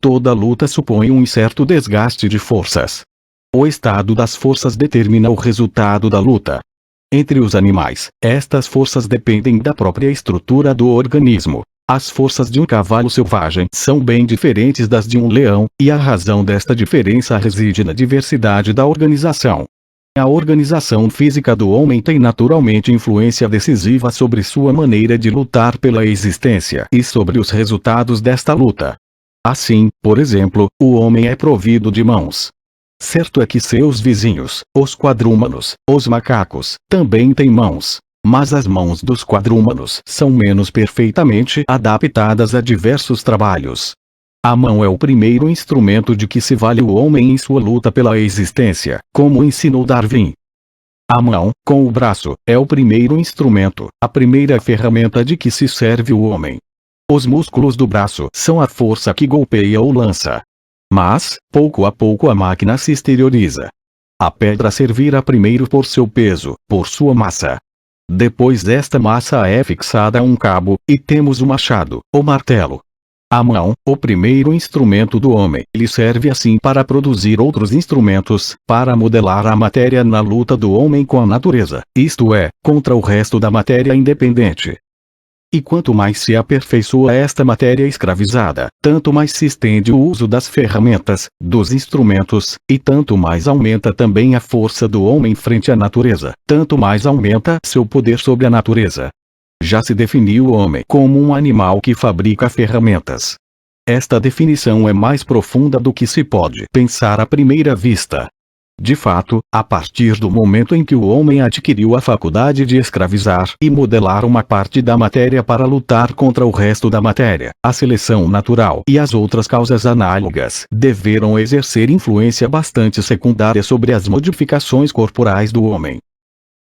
Toda luta supõe um certo desgaste de forças. O estado das forças determina o resultado da luta. Entre os animais, estas forças dependem da própria estrutura do organismo. As forças de um cavalo selvagem são bem diferentes das de um leão, e a razão desta diferença reside na diversidade da organização. A organização física do homem tem naturalmente influência decisiva sobre sua maneira de lutar pela existência e sobre os resultados desta luta. Assim, por exemplo, o homem é provido de mãos. Certo é que seus vizinhos, os quadrúmanos, os macacos, também têm mãos. Mas as mãos dos quadrúmanos são menos perfeitamente adaptadas a diversos trabalhos. A mão é o primeiro instrumento de que se vale o homem em sua luta pela existência, como ensinou Darwin. A mão, com o braço, é o primeiro instrumento, a primeira ferramenta de que se serve o homem. Os músculos do braço são a força que golpeia ou lança. Mas, pouco a pouco a máquina se exterioriza. A pedra servirá primeiro por seu peso, por sua massa. Depois esta massa é fixada a um cabo, e temos o machado, o martelo. A mão, o primeiro instrumento do homem, lhe serve assim para produzir outros instrumentos, para modelar a matéria na luta do homem com a natureza, isto é, contra o resto da matéria independente. E quanto mais se aperfeiçoa esta matéria escravizada, tanto mais se estende o uso das ferramentas, dos instrumentos, e tanto mais aumenta também a força do homem frente à natureza, tanto mais aumenta seu poder sobre a natureza. Já se definiu o homem como um animal que fabrica ferramentas. Esta definição é mais profunda do que se pode pensar à primeira vista. De fato, a partir do momento em que o homem adquiriu a faculdade de escravizar e modelar uma parte da matéria para lutar contra o resto da matéria, a seleção natural e as outras causas análogas deveram exercer influência bastante secundária sobre as modificações corporais do homem.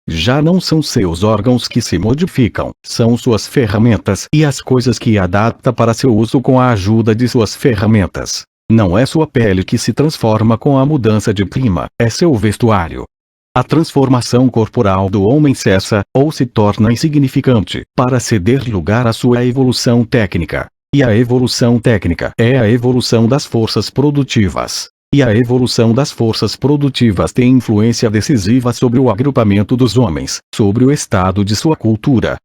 Já não são seus órgãos que se modificam, são suas ferramentas e as coisas que adapta para seu uso com a ajuda de suas ferramentas. Não é sua pele que se transforma com a mudança de clima, é seu vestuário. A transformação corporal do homem cessa, ou se torna insignificante, para ceder lugar à sua evolução técnica. E a evolução técnica é a evolução das forças produtivas. E a evolução das forças produtivas tem influência decisiva sobre o agrupamento dos homens, sobre o estado de sua cultura.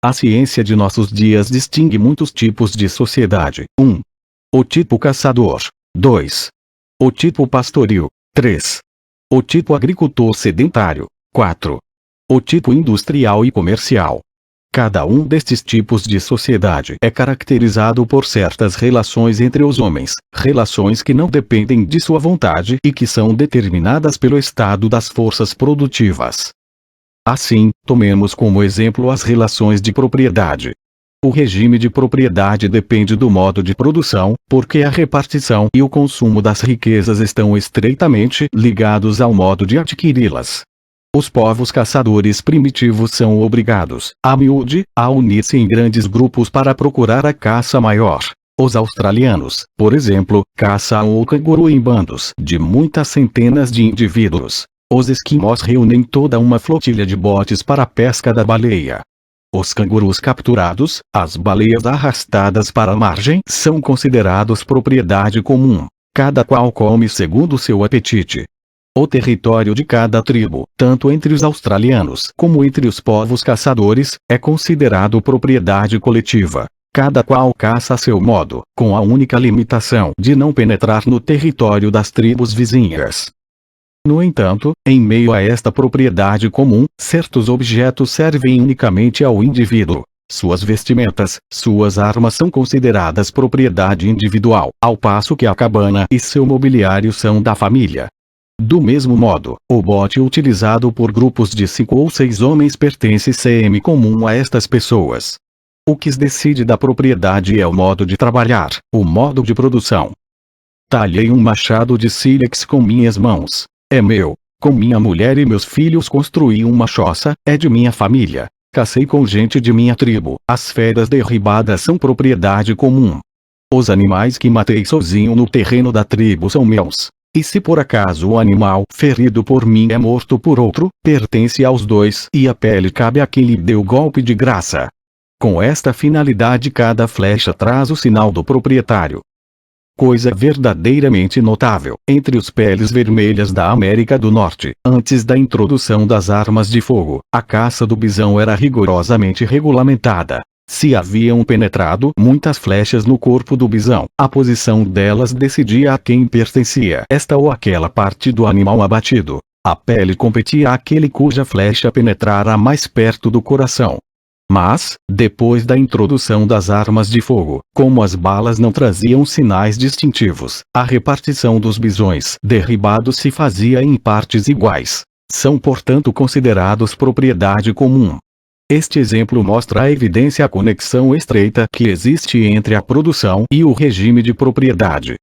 A ciência de nossos dias distingue muitos tipos de sociedade. 1. O tipo caçador. 2. O tipo pastoril. 3. O tipo agricultor sedentário. 4. O tipo industrial e comercial. Cada um destes tipos de sociedade é caracterizado por certas relações entre os homens, relações que não dependem de sua vontade e que são determinadas pelo estado das forças produtivas. Assim, tomemos como exemplo as relações de propriedade. O regime de propriedade depende do modo de produção, porque a repartição e o consumo das riquezas estão estreitamente ligados ao modo de adquiri-las. Os povos caçadores primitivos são obrigados, a miúde, a unir-se em grandes grupos para procurar a caça maior. Os australianos, por exemplo, caçam o canguru em bandos de muitas centenas de indivíduos. Os esquimós reúnem toda uma flotilha de botes para a pesca da baleia. Os cangurus capturados, as baleias arrastadas para a margem, são considerados propriedade comum. Cada qual come segundo seu apetite. O território de cada tribo, tanto entre os australianos como entre os povos caçadores, é considerado propriedade coletiva. Cada qual caça a seu modo, com a única limitação de não penetrar no território das tribos vizinhas. No entanto, em meio a esta propriedade comum, certos objetos servem unicamente ao indivíduo. Suas vestimentas, suas armas são consideradas propriedade individual, ao passo que a cabana e seu mobiliário são da família. Do mesmo modo, o bote utilizado por grupos de 5 ou 6 homens pertence comum a estas pessoas. O que decide da propriedade é o modo de trabalhar, o modo de produção. Talhei um machado de sílex com minhas mãos. É meu. Com minha mulher e meus filhos construí uma choça, é de minha família. Cacei com gente de minha tribo. As feras derribadas são propriedade comum. Os animais que matei sozinho no terreno da tribo são meus. E se por acaso o animal ferido por mim é morto por outro, pertence aos dois e a pele cabe a quem lhe deu golpe de graça. Com esta finalidade cada flecha traz o sinal do proprietário. Coisa verdadeiramente notável, entre os peles vermelhas da América do Norte, antes da introdução das armas de fogo, a caça do bisão era rigorosamente regulamentada. Se haviam penetrado muitas flechas no corpo do bisão, a posição delas decidia a quem pertencia esta ou aquela parte do animal abatido. A pele competia àquele cuja flecha penetrara mais perto do coração. Mas, depois da introdução das armas de fogo, como as balas não traziam sinais distintivos, a repartição dos bisões derribados se fazia em partes iguais. São portanto considerados propriedade comum. Este exemplo mostra a evidência a conexão estreita que existe entre a produção e o regime de propriedade.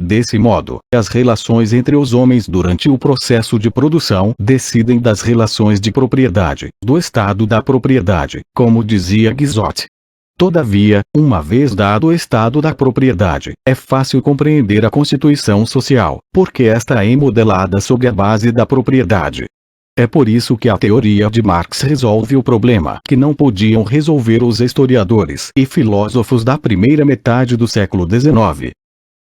Desse modo, as relações entre os homens durante o processo de produção decidem das relações de propriedade, do estado da propriedade, como dizia Guizot. Todavia, uma vez dado o estado da propriedade, é fácil compreender a constituição social, porque esta é modelada sobre a base da propriedade. É por isso que a teoria de Marx resolve o problema que não podiam resolver os historiadores e filósofos da primeira metade do século XIX.